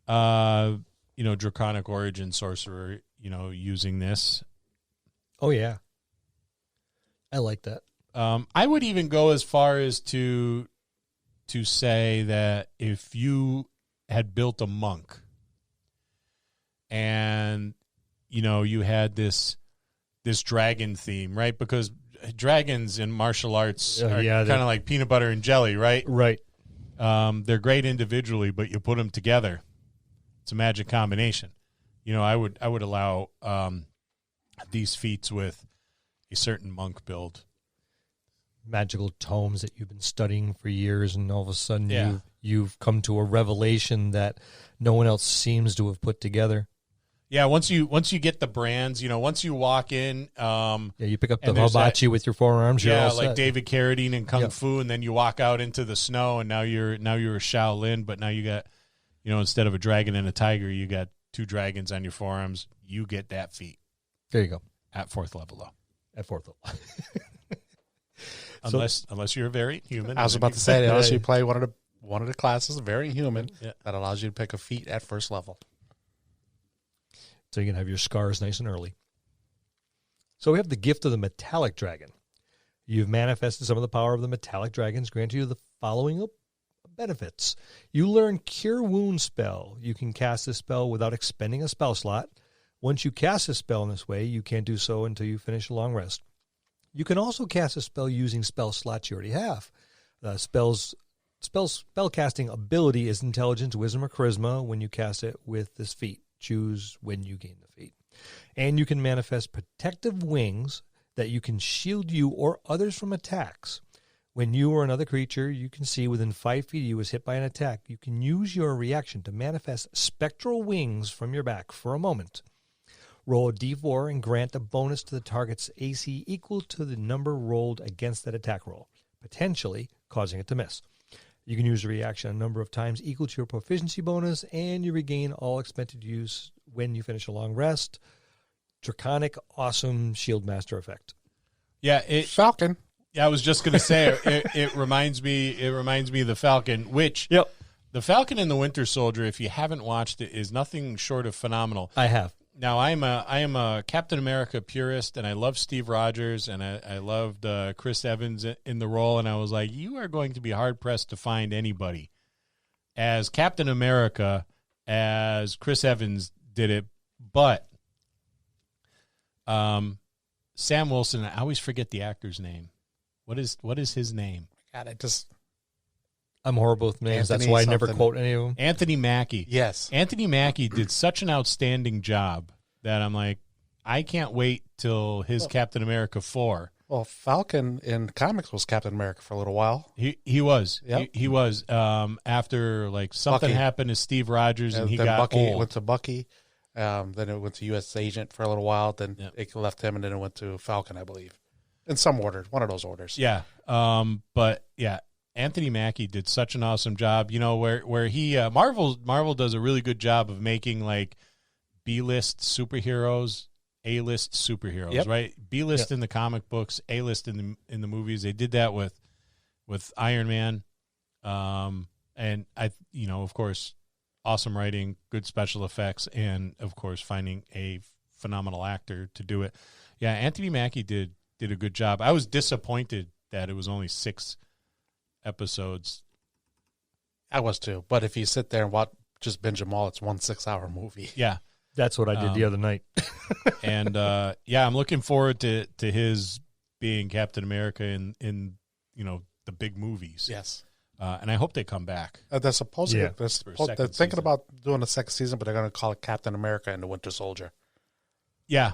Draconic origin sorcerer, using this. Oh yeah, I like that. I would even go as far as to say that if you had built a monk and you had this dragon theme, right? Because dragons in martial arts are kind of like peanut butter and jelly, right? Right. They're great individually, but you put them together, it's a magic combination. I would allow these feats with a certain monk build. Magical tomes that you've been studying for years, and all of a sudden you've come to a revelation that no one else seems to have put together. Yeah, once you get the brands, once you walk in, you pick up the hibachi with your forearms. Yeah, you're all like set. David Carradine in Kung Fu, and then you walk out into the snow, and now you're a Shaolin, but now you got, instead of a dragon and a tiger, you got 2 dragons on your forearms. You get that feat. There you go. At 4th level, though. At 4th level. Unless you're a variant human. I was about to say, unless you play one of the classes, variant human, that allows you to pick a feat at 1st level. So you can have your scars nice and early. So we have the gift of the metallic dragon. You've manifested some of the power of the metallic dragons, granting you the following benefits. You learn Cure Wound spell. You can cast this spell without expending a spell slot. Once you cast a spell in this way, you can't do so until you finish a long rest. You can also cast a spell using spell slots you already have. Spell casting ability is intelligence, wisdom, or charisma when you cast it with this feat. Choose when you gain the feat. And you can manifest protective wings that you can shield you or others from attacks. When you or another creature you can see within 5 feet of you is hit by an attack, you can use your reaction to manifest spectral wings from your back for a moment. Roll a d4 and grant a bonus to the target's AC equal to the number rolled against that attack roll, potentially causing it to miss. You can use a reaction a number of times equal to your proficiency bonus, and you regain all expended use when you finish a long rest. Draconic, awesome Shield Master effect. Yeah, Falcon. Yeah, I was just going to say it reminds me of the Falcon, which the Falcon and the Winter Soldier, if you haven't watched it, is nothing short of phenomenal. I have. Now, I am a Captain America purist, and I love Steve Rogers, and I loved Chris Evans in the role, and I was like, you are going to be hard-pressed to find anybody as Captain America as Chris Evans did it, but Sam Wilson, I always forget the actor's name. What is his name? God, I'm horrible with names. Anthony That's why I something. never quote any of them. Anthony Mackie. Yes. Anthony Mackie did such an outstanding job that I'm like, I can't wait till his Captain America 4. Well, Falcon in comics was Captain America for a little while. He was. Yep. He was. After like something Bucky. happened to Steve Rogers and he then got Bucky old. went to Bucky. Then it went to U.S. Agent for a little while. Then it left him, and then it went to Falcon, I believe. In some order, one of those orders. Yeah. But yeah, Anthony Mackie did such an awesome job. You know, where he Marvel does a really good job of making like B-list superheroes, A-list superheroes, right? B-list in the comic books, A-list in the movies. They did that with Iron Man. And of course, awesome writing, good special effects, and of course finding a phenomenal actor to do it. Yeah, Anthony Mackie did a good job. I was disappointed that it was only 6 episodes. I was too. But if you sit there and watch just binge them all, it's 1 6-hour movie. Yeah. That's what I did the other night. And I'm looking forward to his being Captain America in the big movies. Yes. And I hope they come back. They're supposedly For a they're second thinking season. about doing a second season, but they're going to call it Captain America and the Winter Soldier. Yeah.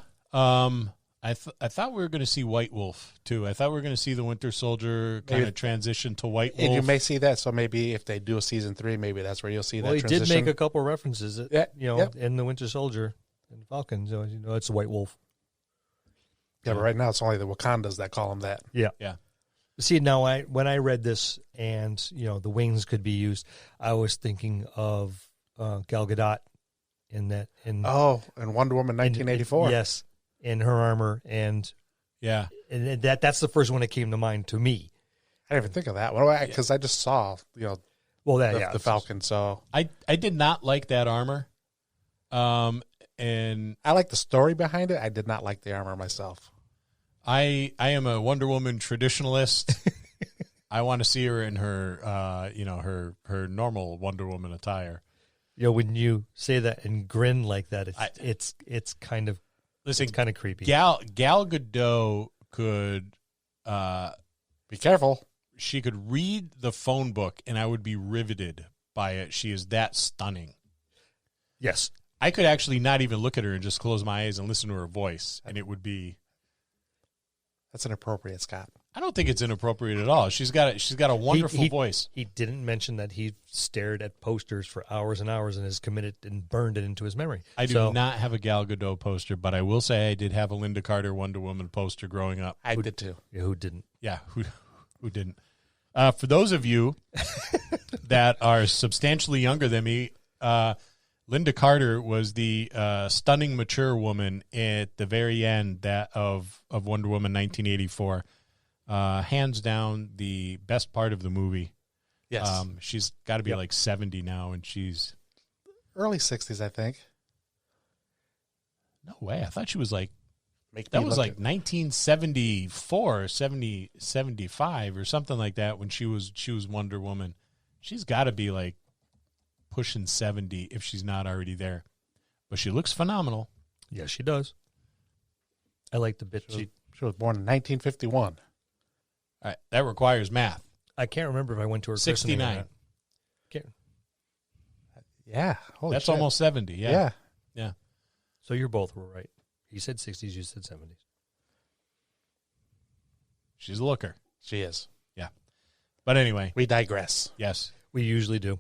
I thought we were going to see White Wolf too. I thought we were going to see the Winter Soldier kind of transition to White Wolf. And you may see that. So maybe if they do a season 3, maybe that's where you'll see that transition. Well, he did make a couple references, in the Winter Soldier and Falcon. So, it's the White Wolf. Yeah, but right now it's only the Wakandas that call him that. Yeah. Yeah. See, now when I read this and, the wings could be used, I was thinking of Gal Gadot in that. And Wonder Woman 1984. Yes, in her armor. And that's the first one that came to mind to me. I didn't even think of that one because I just saw, the Falcon. So I did not like that armor. And I like the story behind it. I did not like the armor myself. I am a Wonder Woman traditionalist. I want to see her in her, her normal Wonder Woman attire. When you say that and grin like that, it's kind of creepy. Gal Gadot could be careful. She could read the phone book, and I would be riveted by it. She is that stunning. Yes, I could actually not even look at her and just close my eyes and listen to her voice, and it would be. That's inappropriate, Scott. I don't think it's inappropriate at all. She's got a wonderful voice. He didn't mention that he stared at posters for hours and hours and has committed and burned it into his memory. I do not have a Gal Gadot poster, but I will say I did have a Linda Carter Wonder Woman poster growing up. I did too. Yeah, who didn't? Yeah, who didn't? For those of you that are substantially younger than me, Linda Carter was the stunning, mature woman at the very end of Wonder Woman 1984. Hands down, the best part of the movie. Yes. She's got to be like 70 now, and she's... Early 60s, I think. No way. I thought she was like... That was like 1974, 75 or something like that when she was Wonder Woman. She's got to be like pushing 70 if she's not already there. But she looks phenomenal. Yes, she does. I like the bit. She was born in 1951. All right, that requires math. I can't remember if I went to her 69. Yeah. Holy That's shit. almost 70. Yeah. So you both were right. He said 60s, you said 70s. She's a looker. She is. Yeah. But anyway. We digress. Yes. We usually do.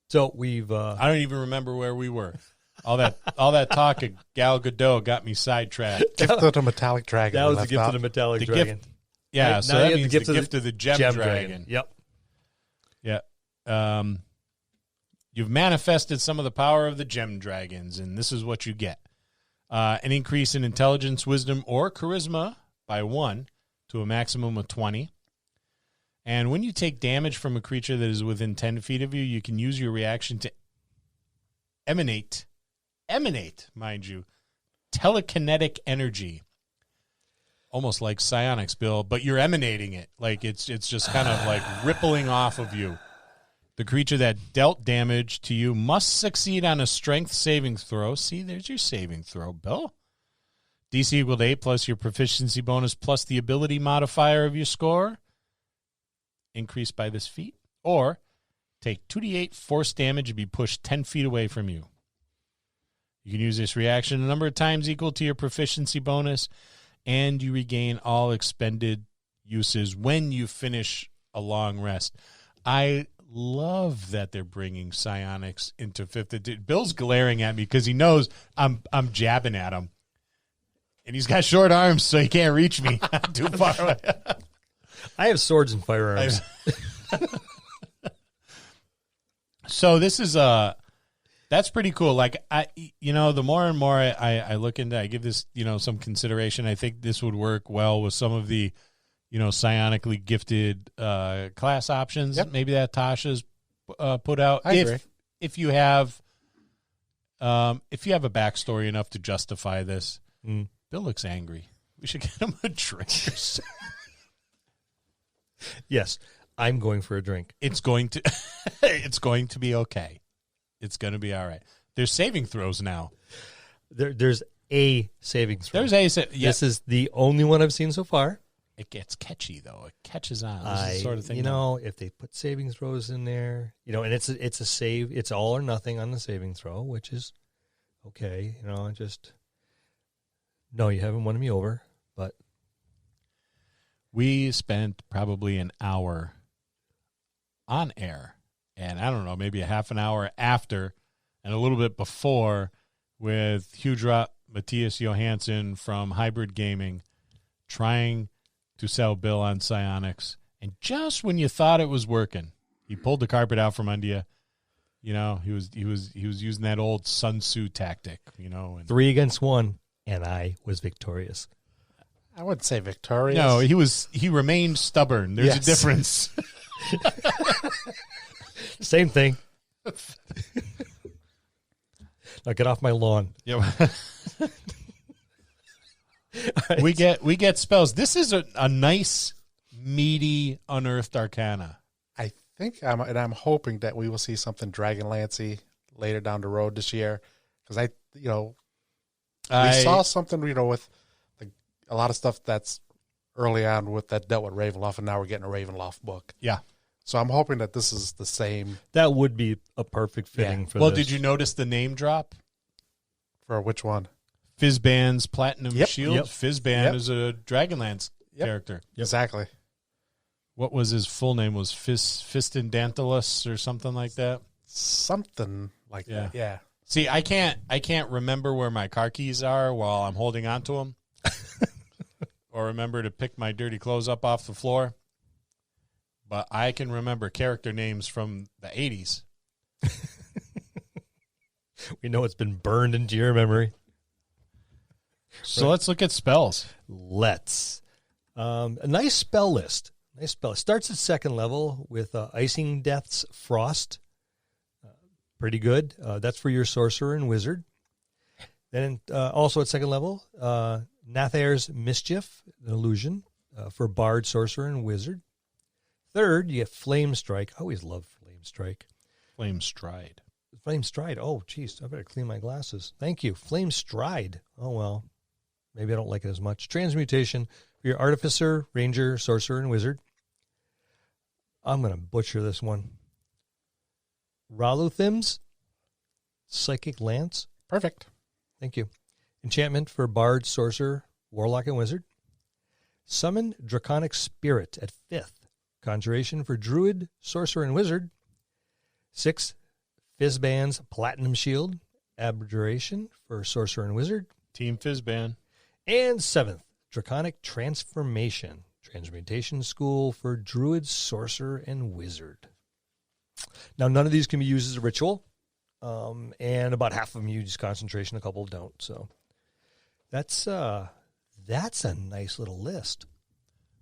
So we've... I don't even remember where we were. All that talk of Gal Gadot got me sidetracked. Gift of the Metallic Dragon. That was the gift of the Metallic Dragon. Yeah, right, so that means the gift of the Gem Dragon. Yep. Yeah. You've manifested some of the power of the Gem Dragons, and this is what you get. An increase in intelligence, wisdom, or charisma by 1 to a maximum of 20. And when you take damage from a creature that is within 10 feet of you, you can use your reaction to emanate, mind you, telekinetic energy. Almost like psionics, Bill, but you're emanating it. Like it's just kind of like rippling off of you. The creature that dealt damage to you must succeed on a strength saving throw. See, there's your saving throw, Bill. DC equal to 8 plus your proficiency bonus plus the ability modifier of your score. Increased by this feat. Or take 2d8 force damage and be pushed 10 feet away from you. You can use this reaction a number of times equal to your proficiency bonus, and you regain all expended uses when you finish a long rest. I love that they're bringing psionics into 5th edition. Bill's glaring at me because he knows I'm jabbing at him. And he's got short arms, so he can't reach me. I'm too far away. I have swords and firearms. So this is that's pretty cool. Like the more and more I look into, I give this some consideration. I think this would work well with some of the psionically gifted class options. Yep. Maybe that Tasha's put out. I agree. If you have a backstory enough to justify this. Bill looks angry. We should get him a drink. Yes, I'm going for a drink. It's going to be okay. It's going to be all right. There's saving throws now. There's a saving throw. This is the only one I've seen so far. It gets catchy though. It catches on. This is the sort of thing. If they put saving throws in there, and it's a save. It's all or nothing on the saving throw, which is okay. Just No, you haven't won me over, but We spent probably an hour on air, and I don't know, maybe a half an hour after and a little bit before with Hugh Drop, Matthias Johansson from Hybrid Gaming trying to sell Bill on Psionics. And just when you thought it was working, he pulled the carpet out from under you. You know, he was using that old Sun Tzu tactic, you know. And 3 against 1, and I was victorious. I wouldn't say victorious. no, he remained stubborn. There's a difference. Same thing. Now get off my lawn. Yeah. We get spells. This is a nice, meaty, unearthed arcana. I think I'm hoping that we will see something Dragonlance-y later down the road this year, because we saw something, with a lot of stuff that's early on with that dealt with Ravenloft, and now we're getting a Ravenloft book. Yeah. So I'm hoping that this is the same. That would be a perfect fitting for Well, this. did you notice the name drop? For which one? Fizzban's Platinum Yep. Shield. Yep. Fizzban is a Dragonlance character. Exactly. What was his full name? Was Fistindantilus or something like that? Something like that. Yeah. See, I can't remember where my car keys are while I'm holding on to them, or remember to pick my dirty clothes up off the floor. But I can remember character names from the 80s. We know it's been burned into your memory. So let's look at spells. Let's. A nice spell list. Nice spell. It starts at 2nd level with Icing Death's Frost. Pretty good. That's for your sorcerer and wizard. Then also at 2nd level, Nathair's Mischief, an illusion, for bard, sorcerer, and wizard. 3rd, you get Flame Strike. I always love Flame Strike. Flame Stride. Flame Stride. Oh, geez, I better clean my glasses. Thank you. Flame Stride. Oh, well, maybe I don't like it as much. Transmutation for your artificer, ranger, sorcerer, and wizard. I'm going to butcher this one. Raluthim's Psychic Lance. Perfect. Thank you. Enchantment for bard, sorcerer, warlock, and wizard. Summon Draconic Spirit at 5th. Conjuration for druid, sorcerer, and wizard. 6th, Fizzban's Platinum Shield. Abjuration for sorcerer and wizard. Team Fizzban. And 7th, Draconic Transformation. Transmutation School for druid, sorcerer, and wizard. Now, none of these can be used as a ritual. And about half of them use concentration, a couple don't. So that's a nice little list.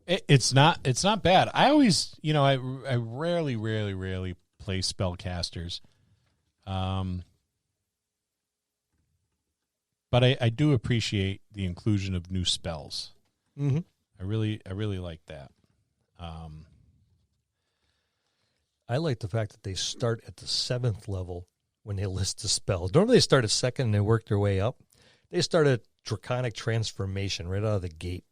It's not bad. I always, I rarely play spellcasters. But I do appreciate the inclusion of new spells. Mm-hmm. I really like that. I like the fact that they start at the 7th level when they list the spells. Normally they start at 2nd and they work their way up. They start at Draconic Transformation right out of the gate,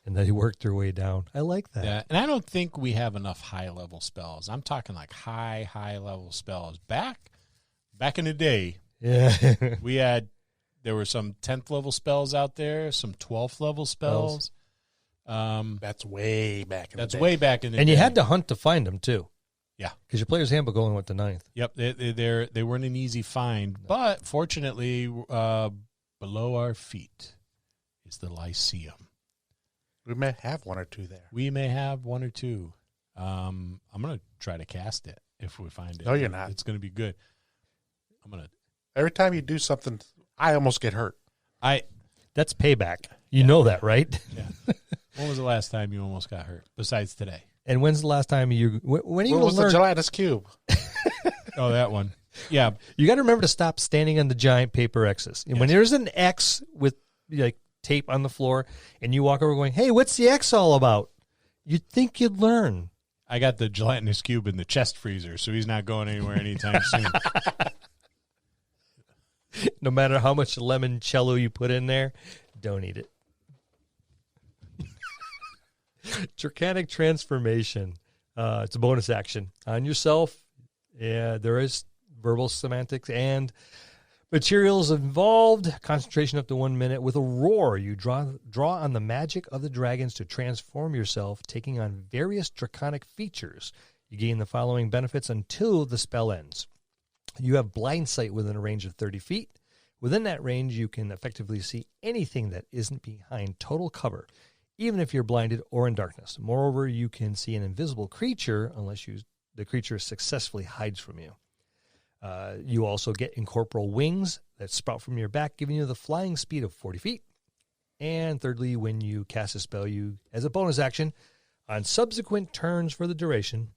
and they work their way down. I like that. Yeah, and I don't think we have enough high-level spells. I'm talking like high-level spells. Back in the day, Yeah. there were some 10th level spells out there, some 12th level spells. That's way back in the day. That's way back in the day. And you had to hunt to find them, too. Yeah. Because your player's handbook only went to 9th. Yep, they weren't an easy find. But fortunately, below our feet is the Lyceum. We may have one or two there. We may have one or two. I'm going to try to cast it if we find it. No, you're not. It's going to be good. Every time you do something, I almost get hurt. That's payback. You know that, right? Yeah. When was the last time you almost got hurt, besides today? And when's the last time when are you What going to was the learn? gelatinous cube? Oh, that one. Yeah. You got to remember to stop standing on the giant paper X's. And when there's an X with like tape on the floor and you walk over going, hey, what's the X all about? You'd think you'd learn. I got the gelatinous cube in the chest freezer, so he's not going anywhere anytime soon. No matter how much limoncello you put in there, don't eat it. Draconic Transformation. It's a bonus action on yourself. Yeah, there is verbal semantics and Materials involved, concentration up to 1 minute. With a roar, you draw on the magic of the dragons to transform yourself, taking on various draconic features. You gain the following benefits until the spell ends. You have blind sight within a range of 30 feet. Within that range, you can effectively see anything that isn't behind total cover, even if you're blinded or in darkness. Moreover, you can see an invisible creature unless the creature successfully hides from you. You also get incorporeal wings that sprout from your back, giving you the flying speed of 40 feet. And thirdly, when you cast a spell, as a bonus action, on subsequent turns for the duration,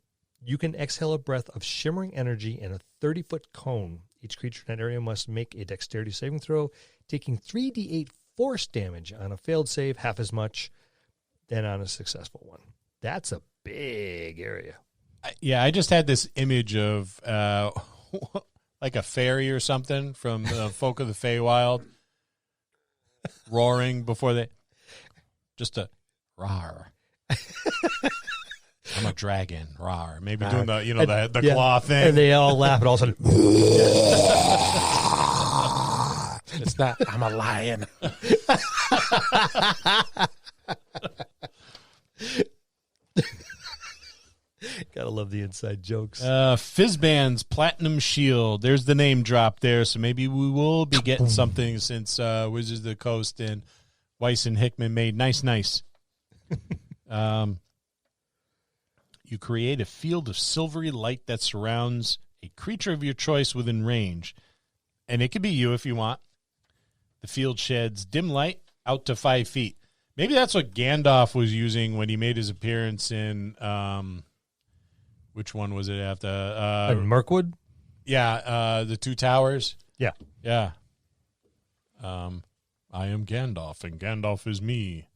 you can exhale a breath of shimmering energy in a 30-foot cone. Each creature in that area must make a dexterity saving throw, taking 3d8 force damage on a failed save, half as much than on a successful one. That's a big area. Yeah, I just had this image of like a fairy or something from Folk of the Feywild roaring before they just a rawr. I'm a dragon, rawr. Maybe doing the claw thing. And they all laugh and all of a sudden It's not, I'm a lion. Gotta love the inside jokes. Fizzband's Platinum Shield. There's the name drop there, so maybe we will be getting something since Wizards of the Coast and Weiss and Hickman made nice. You create a field of silvery light that surrounds a creature of your choice within range, and it could be you if you want. The field sheds dim light out to 5 feet. Maybe that's what Gandalf was using when he made his appearance in which one was it after? Mirkwood? Yeah, the Two Towers. Yeah. Yeah. I am Gandalf, and Gandalf is me.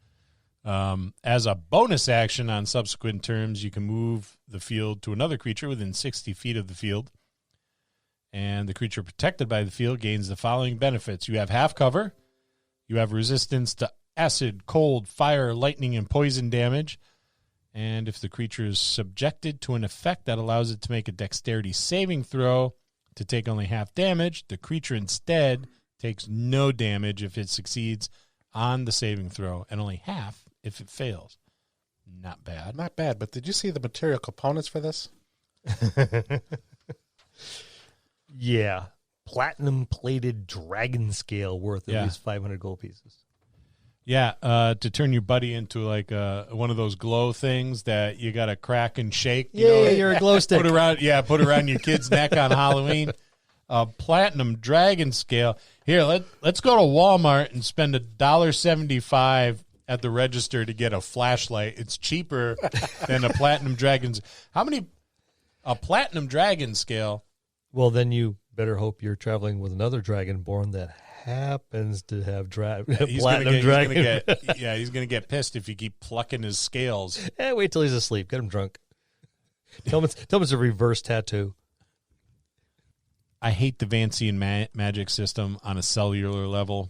As a bonus action on subsequent turns, you can move the field to another creature within 60 feet of the field. And the creature protected by the field gains the following benefits. You have half cover. You have resistance to acid, cold, fire, lightning, and poison damage. And if the creature is subjected to an effect that allows it to make a dexterity saving throw to take only half damage, the creature instead takes no damage if it succeeds on the saving throw and only half if it fails. Not bad. Not bad, but did you see the material components for this? Yeah. Platinum-plated dragon scale worth at least 500 gold pieces. Yeah, to turn your buddy into like one of those glow things that you got to crack and shake. You're a glow stick. Put around your kid's neck on Halloween. Platinum dragon scale. Here, let's go to Walmart and spend $1.75 at the register to get a flashlight. It's cheaper than a platinum dragon's. A platinum dragon scale? Well, then you better hope you're traveling with another dragonborn that happens to have platinum dragon. He's going to get pissed if you keep plucking his scales. Wait till he's asleep. Get him drunk. Tell him it's a reverse tattoo. I hate the Vancian magic system on a cellular level.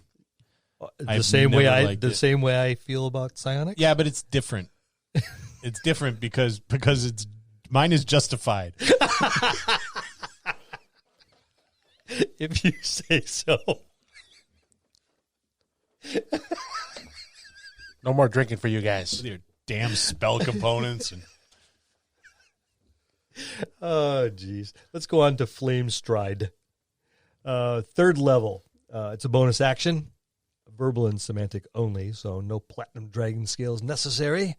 The same way I feel about psionics? Yeah, but it's different. It's different because mine is justified. If you say so. No more drinking for you guys. With your damn spell components. Oh, geez. Let's go on to Flame Stride. Third level. It's a bonus action. Verbal and semantic only, so no platinum dragon scales necessary.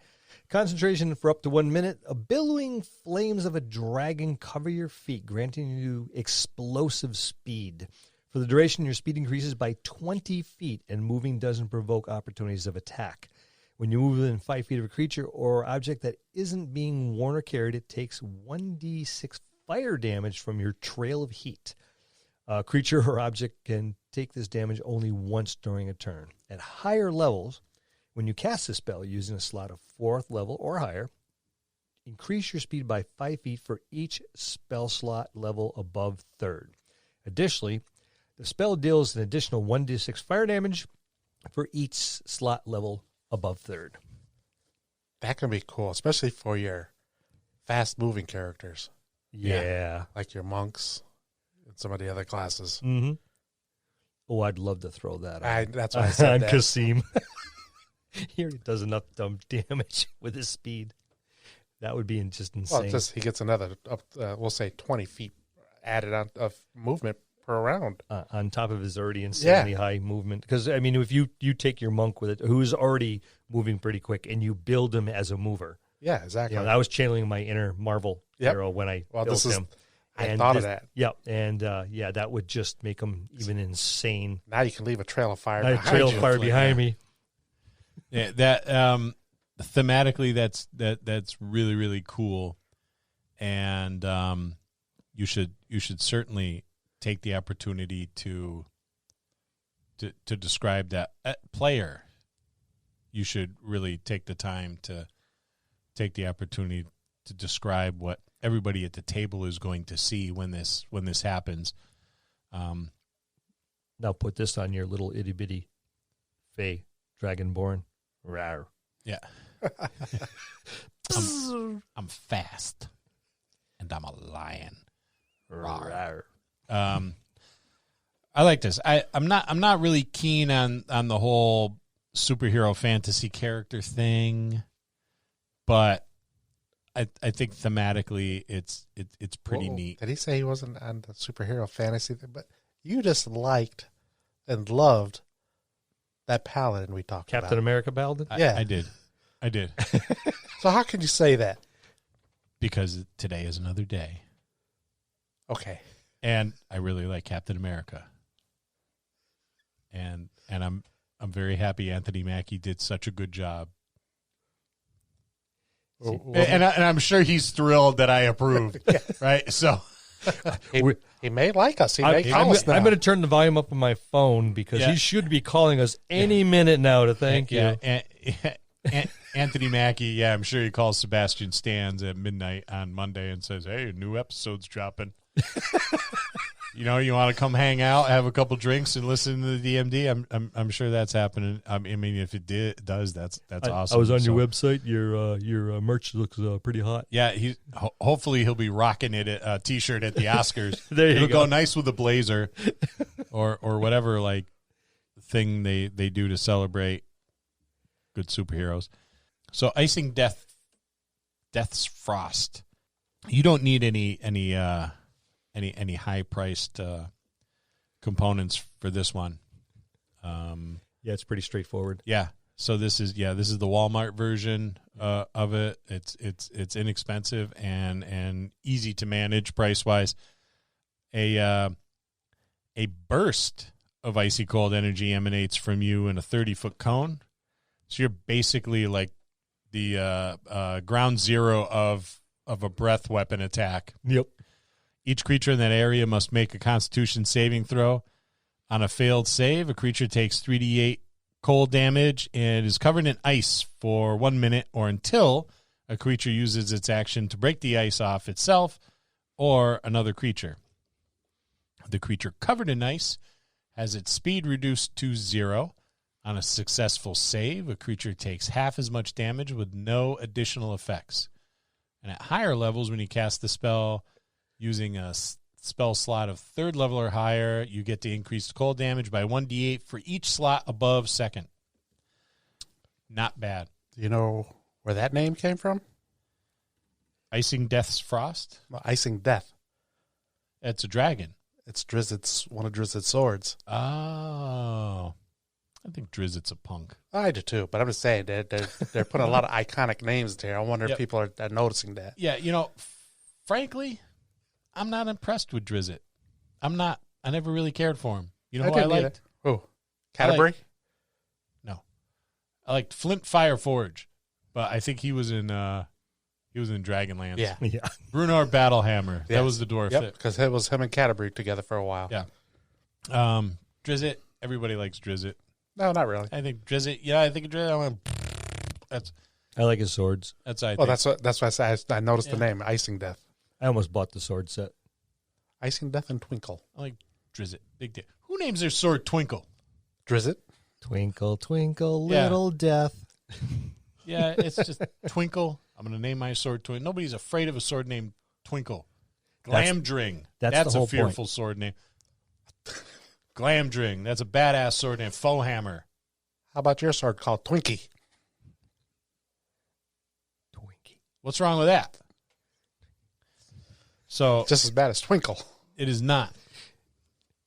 Concentration for up to 1 minute. Billowing flames of a dragon cover your feet, granting you explosive speed. For the duration, your speed increases by 20 feet, and moving doesn't provoke opportunities of attack. When you move within 5 feet of a creature or object that isn't being worn or carried, it takes 1d6 fire damage from your trail of heat. A creature or object can take this damage only once during a turn. At higher levels, when you cast a spell using a slot of 4th level or higher, increase your speed by 5 feet for each spell slot level above 3rd. Additionally, the spell deals an additional 1d6 fire damage for each slot level above 3rd. That can be cool, especially for your fast-moving characters. Yeah. Like your monks and some of the other classes. Mm-hmm. Oh, I'd love to throw that on. That's why I said on that. Kasim. He already does enough dumb damage with his speed. That would be just insane. Well, he gets another, we'll say 20 feet added on of movement per round. On top of his already insanely high movement. Because, I mean, if you take your monk with it, who's already moving pretty quick, and you build him as a mover. Yeah, exactly. I was channeling my inner Marvel hero when I built him. I thought of that. Yeah, and that would just make him even insane. Now you can leave a trail of fire behind me. Yeah, that thematically, that's really, really cool, and you should certainly take the opportunity to describe that player. You should really take the time to take the opportunity to describe what everybody at the table is going to see when this happens. Now put this on your little itty bitty Fey Dragonborn. Rawr. Yeah. I'm fast, and I'm a lion. Rawr. I like this. I'm not really keen on the whole superhero fantasy character thing, but I think thematically it's pretty neat. Did he say he wasn't on the superhero fantasy thing? But you just liked and loved that paladin we talked about. Captain America paladin? Yeah. I did. So how can you say that? Because today is another day. Okay. And I really like Captain America. And I'm very happy Anthony Mackie did such a good job. And I'm sure he's thrilled that I approved, right? So he may like us. He may call us now. I'm going to turn the volume up on my phone because he should be calling us any minute now to thank you. Anthony Mackie, I'm sure he calls Sebastian Stans at midnight on Monday and says, "Hey, a new episode's dropping. You want to come hang out, have a couple drinks, and listen to the DMD." I'm sure that's happening. I mean, if it does, that's awesome. I was on your website. Your merch looks pretty hot. Yeah, hopefully he'll be rocking it a T-shirt at the Oscars. There you It'll go. go nice with a blazer, or whatever like thing they do to celebrate good superheroes. So icing death's frost. You don't need any high priced components for this one. It's pretty straightforward. Yeah. So this is the Walmart version of it. It's inexpensive and easy to manage price wise. A burst of icy cold energy emanates from you in a 30-foot cone. So you're basically like the ground zero of a breath weapon attack. Yep. Each creature in that area must make a Constitution saving throw. On a failed save, a creature takes 3d8 cold damage and is covered in ice for 1 minute or until a creature uses its action to break the ice off itself or another creature. The creature covered in ice has its speed reduced to 0. On a successful save, a creature takes half as much damage with no additional effects. And at higher levels, when you cast the spell using a spell slot of 3rd level or higher, you get to increase cold damage by 1d8 for each slot above 2nd. Not bad. Do you know where that name came from? Icing Death's Frost? Well, icing Death. It's a dragon. It's one of Drizzt's swords. Oh. I think Drizzt's a punk. I do too, but I'm just saying they're putting a lot of iconic names there. I wonder if people are noticing that. Yeah, frankly, I'm not impressed with Drizzt. I never really cared for him. You know who I liked? Who? Canterbury? No. I liked Flint Fireforge, but I think he was in Dragonlance. Yeah. Brunar Battlehammer. Yeah. That was the dwarf. Yep, because it was him and Canterbury together for a while. Yeah. Drizzt, everybody likes Drizzt. No, not really. I think Drizzt, I think Drizzt, I like his swords. that's I Well, think. that's why I said I noticed the name, Icing Death. I almost bought the sword set. Icing Death and Twinkle. I like Drizzt. Big deal. Who names their sword Twinkle? Drizzt? Twinkle, twinkle, Yeah. little death. Yeah, it's just Twinkle. I'm going to name my sword Twinkle. Nobody's afraid of a sword named Twinkle. Glamdring. That's the whole a fearful sword name. Glamdring. That's a badass sword name. Foehammer. How about your sword called Twinkie? What's wrong with that? So Just as bad as Twinkle. it is not.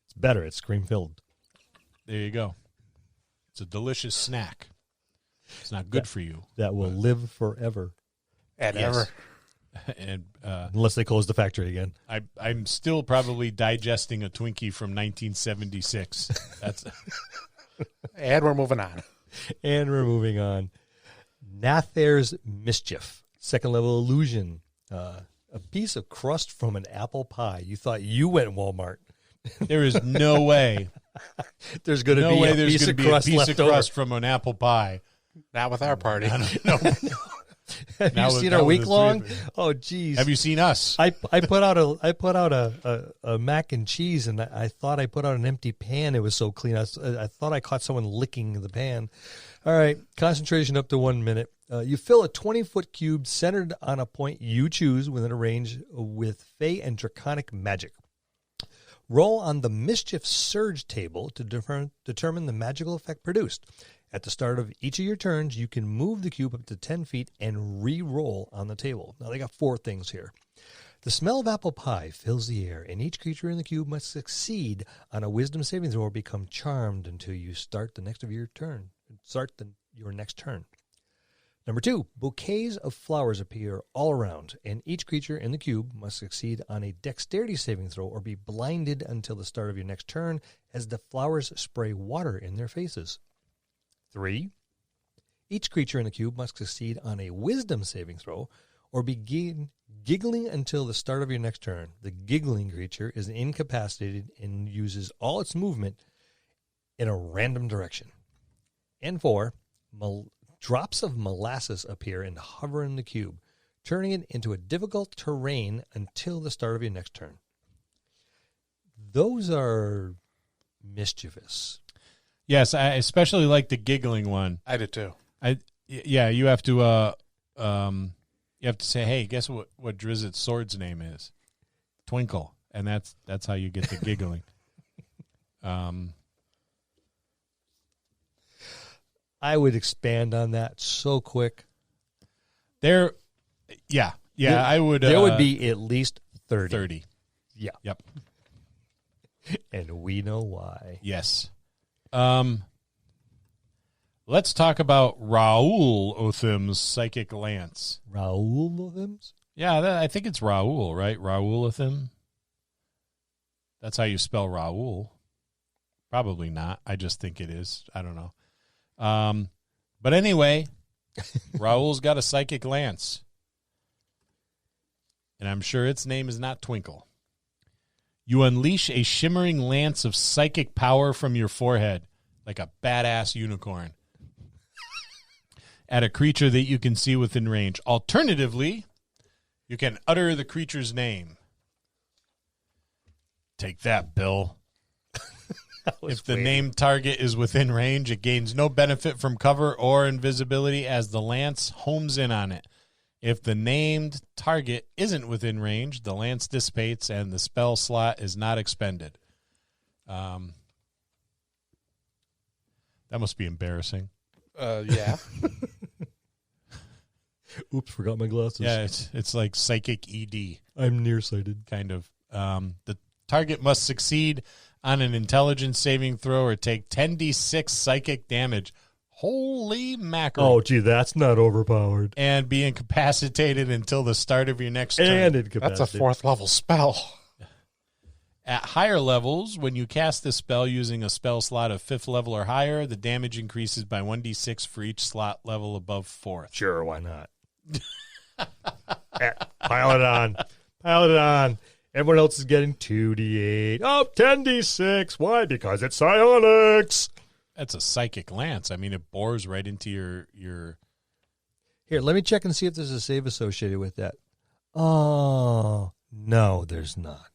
It's better. It's cream-filled. There you go. It's a delicious snack. It's not good for you. That will live forever. And Yes. ever. And Unless they close the factory again. I'm still probably digesting a Twinkie from 1976. That's And we're moving on. And we're moving on. Nather's Mischief. Second level illusion. A piece of crust from an apple pie. You thought you went Walmart. there is no way. There's going to No be way a there's piece going to of be a crust piece left of over. crust from an apple pie. Not with our party. No. Have Now you with- seen now our with week the three long? of them. Oh, geez. Have you seen us? I put out a mac and cheese, and I thought I put out an empty pan. It was so clean. I thought I caught someone licking the pan. All right, concentration up to 1 minute. You fill a 20-foot cube centered on a point you choose within a range with Fey and Draconic magic. Roll on the Mischief Surge table to determine the magical effect produced. At the start of each of your turns, you can move the cube up to 10 feet and re-roll on the table. Now, they got 4 things here. The smell of apple pie fills the air, and each creature in the cube must succeed on a wisdom saving throw or become charmed until you start your next turn. Number 2, bouquets of flowers appear all around, and each creature in the cube must succeed on a dexterity saving throw or be blinded until the start of your next turn as the flowers spray water in their faces. 3, each creature in the cube must succeed on a wisdom saving throw or begin giggling until the start of your next turn. The giggling creature is incapacitated and uses all its movement in a random direction. And 4, drops of molasses appear and hover in the cube, turning it into a difficult terrain until the start of your next turn. Those are mischievous. Yes, I especially like the giggling one. I did too. You have to say, hey, guess what Drizzt's sword's name is? Twinkle, and that's how you get the giggling. I would expand on that so quick. I would. There would be at least 30. 30. Yeah. Yep. And we know why. Yes. Let's talk about Raoul Othim's Psychic Lance. Raoul Othim's? Yeah, I think it's Raoul, right? Raoul Othim. That's how you spell Raoul. Probably not. I just think it is. I don't know. But anyway, Raoul's got a Psychic Lance. And I'm sure its name is not Twinkle. You unleash a shimmering lance of psychic power from your forehead, like a badass unicorn, at a creature that you can see within range. Alternatively, you can utter the creature's name. Take that, Bill. If the named target is within range, it gains no benefit from cover or invisibility as the lance homes in on it. If the named target isn't within range, the lance dissipates and the spell slot is not expended. That must be embarrassing. Yeah. Oops, forgot my glasses. Yeah, it's like psychic ED, I'm nearsighted. kind of. The target must succeed on an intelligence saving throw or take 10d6 psychic damage. Holy mackerel. Oh, gee, that's not overpowered. And be incapacitated until the start of your next turn. And incapacitated. That's a 4th level spell. At higher levels, when you cast this spell using a spell slot of 5th level or higher, the damage increases by 1d6 for each slot level above 4th. Sure, why not? Pile it on. Pile it on. Everyone else is getting 2d8. Oh, 10d6. Why? Because it's psionics. That's a psychic lance. I mean, it bores right into your... Here, let me check and see if there's a save associated with that. Oh, no, there's not.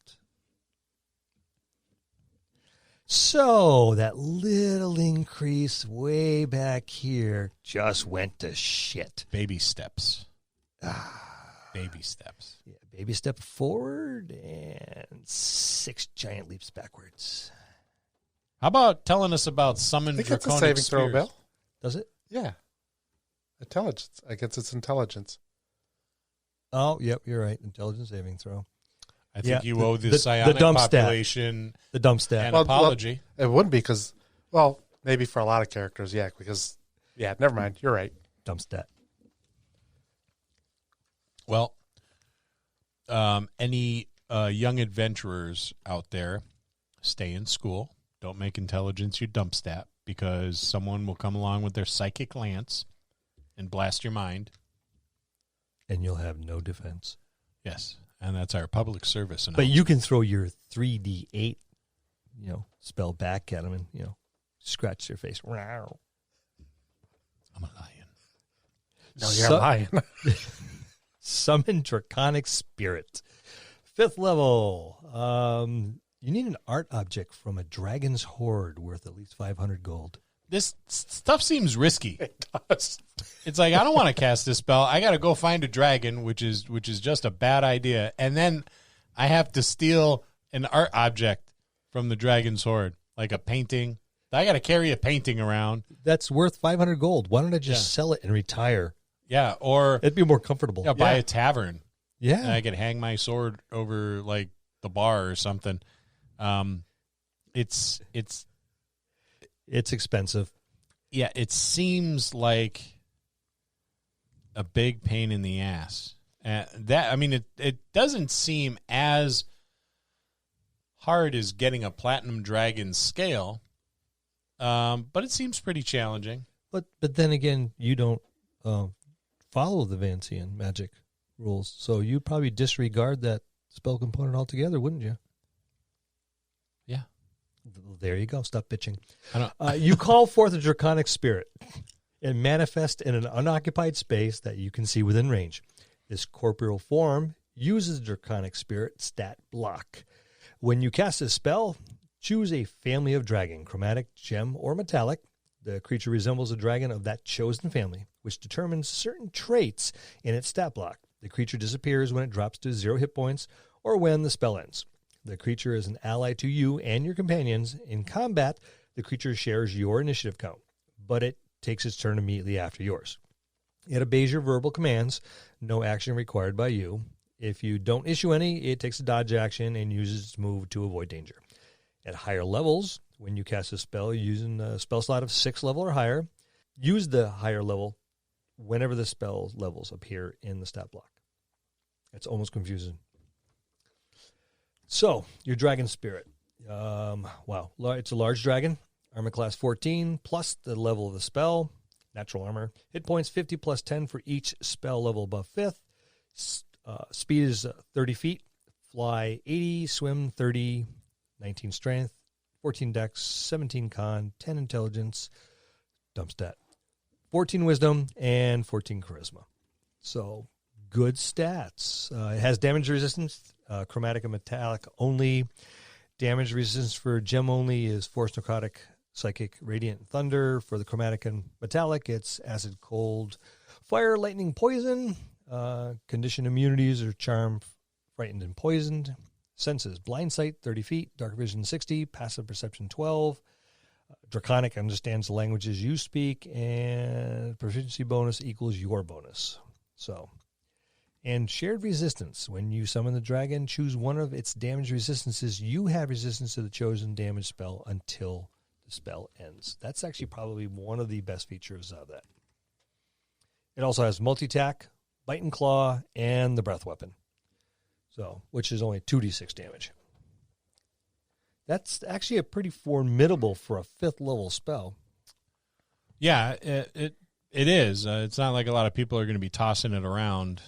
So that little increase way back here just went to shit. Baby steps. Baby steps. Yeah, baby step forward and 6 giant leaps backwards. How about telling us about Summon I think it's a Draconic saving throw, Spears? Bill. Does it? Yeah. Intelligence. I guess it's intelligence. Oh, yep, you're right. Intelligence saving throw. I think you owe the the psionic dump population The dump stat. an apology. It wouldn't be because, well, maybe for a lot of characters, yeah, because, yeah, never mind. You're right. Dump stat. Well, any young adventurers out there, stay in school. Don't make intelligence your dump stat, because someone will come along with their psychic lance and blast your mind. And you'll have no defense. Yes, and that's our public service. But you can throw your 3d8, spell back at them and, scratch their face. I'm a lion. No, you're lying. Summon Draconic Spirit. 5th level. You need an art object from a dragon's hoard worth at least 500 gold. This stuff seems risky. It does. It's like, I don't want to cast this spell. I got to go find a dragon, which is just a bad idea. And then I have to steal an art object from the dragon's hoard, like a painting. I got to carry a painting around. That's worth 500 gold. Why don't I just sell it and retire? Yeah, or It'd be more comfortable. buy a tavern. Yeah. And I could hang my sword over like the bar or something. It's expensive. Yeah, it seems like a big pain in the ass. It doesn't seem as hard as getting a platinum dragon scale, but it seems pretty challenging. But then again, you don't follow the Vancian magic rules, so you'd probably disregard that spell component altogether, wouldn't you? Yeah. There you go. Stop bitching. You call forth a draconic spirit and manifest in an unoccupied space that you can see within range. This corporeal form uses draconic spirit stat block. When you cast this spell, choose a family of dragon, chromatic, gem, or metallic. The creature resembles a dragon of that chosen family, which determines certain traits in its stat block. The creature disappears when it drops to 0 hit points or when the spell ends. The creature is an ally to you and your companions. In combat, the creature shares your initiative count, but it takes its turn immediately after yours. It obeys your verbal commands, no action required by you. If you don't issue any, it takes a dodge action and uses its move to avoid danger. At higher levels, when you cast a spell using a spell slot of 6 level or higher, use the higher level whenever the spell levels appear in the stat block. It's almost confusing. So, your dragon spirit. Wow. It's a large dragon. Armor class 14 plus the level of the spell. Natural armor. Hit points 50 plus 10 for each spell level above 5th. Speed is 30 feet. Fly 80. Swim 30. 19 strength. 14 dex. 17 con. 10 intelligence. Dump stat. 14 wisdom and 14 charisma. So, good stats. It has damage resistance. Chromatic and metallic only. Damage resistance for gem only is force, necrotic, psychic, radiant, thunder. For the chromatic and metallic, it's acid, cold, fire, lightning, poison. Condition immunities are charm, frightened, and poisoned. Senses, blind sight, 30 feet, dark vision, 60, passive perception, 12. Draconic understands the languages you speak, and proficiency bonus equals your bonus. So, and shared resistance. When you summon the dragon, choose one of its damage resistances. You have resistance to the chosen damage spell until the spell ends. That's actually probably one of the best features of that. It also has multi-attack, bite and claw, and the breath weapon. So, which is only 2d6 damage. That's actually a pretty formidable for a 5th level spell. Yeah, it is. It's not like a lot of people are going to be tossing it around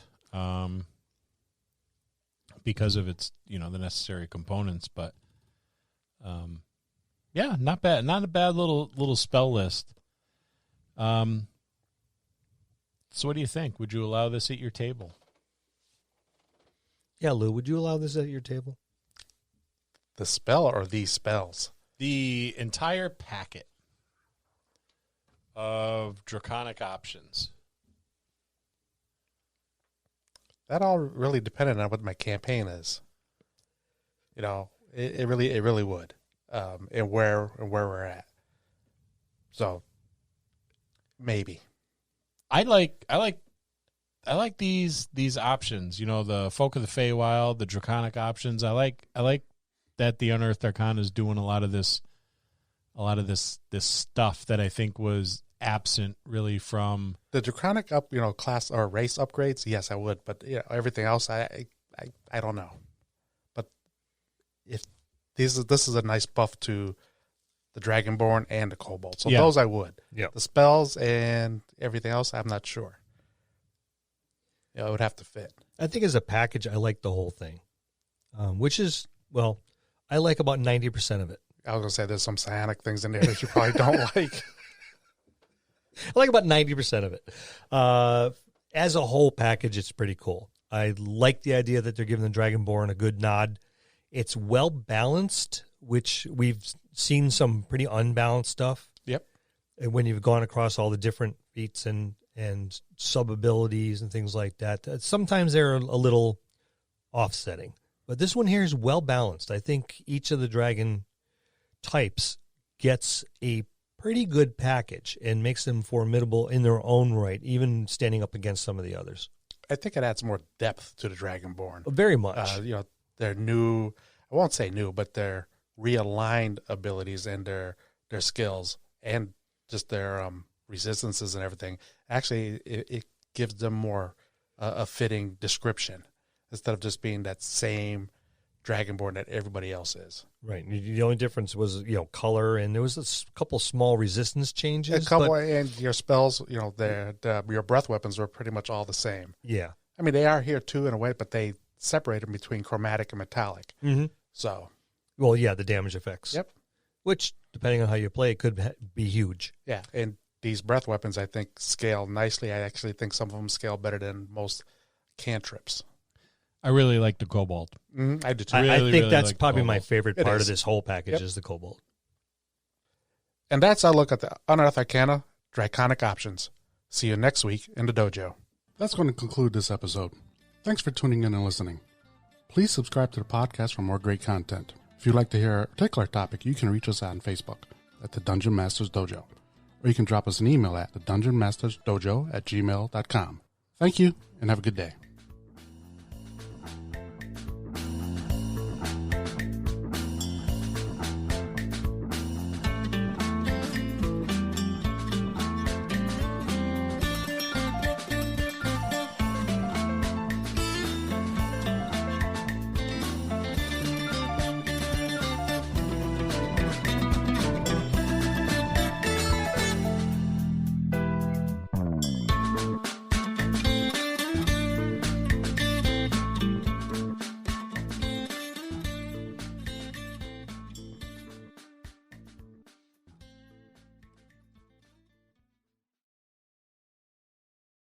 because of its, the necessary components. But yeah, not bad. Not a bad little spell list. So, what do you think? Would you allow this at your table? Yeah, Lou, would you allow this at your table? The spell or these spells? The entire packet of draconic options. That all really depended on what my campaign is. It really would. and where we're at. So maybe I like these options. You know, the Folk of the Feywild, the Draconic options. I like that the Unearthed Arcana is doing a lot of this stuff that I think was absent really from the Draconic class or race upgrades. Yes, I would, but everything else, I don't know. But if this is a nice buff to the Dragonborn and the Kobold, so those I would. Yeah, the spells and everything else, I'm not sure. It would have to fit. I think as a package, I like the whole thing, which is I like about 90% of it. I was gonna say there's some psionic things in there that you probably don't like. I like about 90% of it. As a whole package, it's pretty cool. I like the idea that they're giving the Dragonborn a good nod. It's well balanced, which we've seen some pretty unbalanced stuff. Yep. And when you've gone across all the different feats and sub abilities and things like that, sometimes they're a little offsetting. But this one here is well balanced. I think each of the dragon types gets a pretty good package and makes them formidable in their own right, even standing up against some of the others. I think it adds more depth to the Dragonborn. Very much. Their new, I won't say new, but their realigned abilities and their skills and just their resistances and everything. Actually, it gives them more a fitting description instead of just being that same Dragonborn that everybody else is. Right. The only difference was, color, and there was a couple small resistance changes. And your spells, your breath weapons were pretty much all the same. Yeah. I mean, they are here too in a way, but they separate them between chromatic and metallic. Mm-hmm. So. Well, yeah, the damage effects. Yep. Which, depending on how you play, it could be huge. Yeah, and these breath weapons, I think, scale nicely. I actually think some of them scale better than most cantrips. I really like the Kobold. I do too. I think really that's like probably my favorite It part is. of this whole package is the Kobold. And that's our look at the Unearthed Arcana Draconic options. See you next week in the dojo. That's going to conclude this episode. Thanks for tuning in and listening. Please subscribe to the podcast for more great content. If you'd like to hear a particular topic, you can reach us on Facebook at the Dungeon Masters Dojo, or you can drop us an email at thedungeonmastersdojo@gmail.com. Thank you, and have a good day.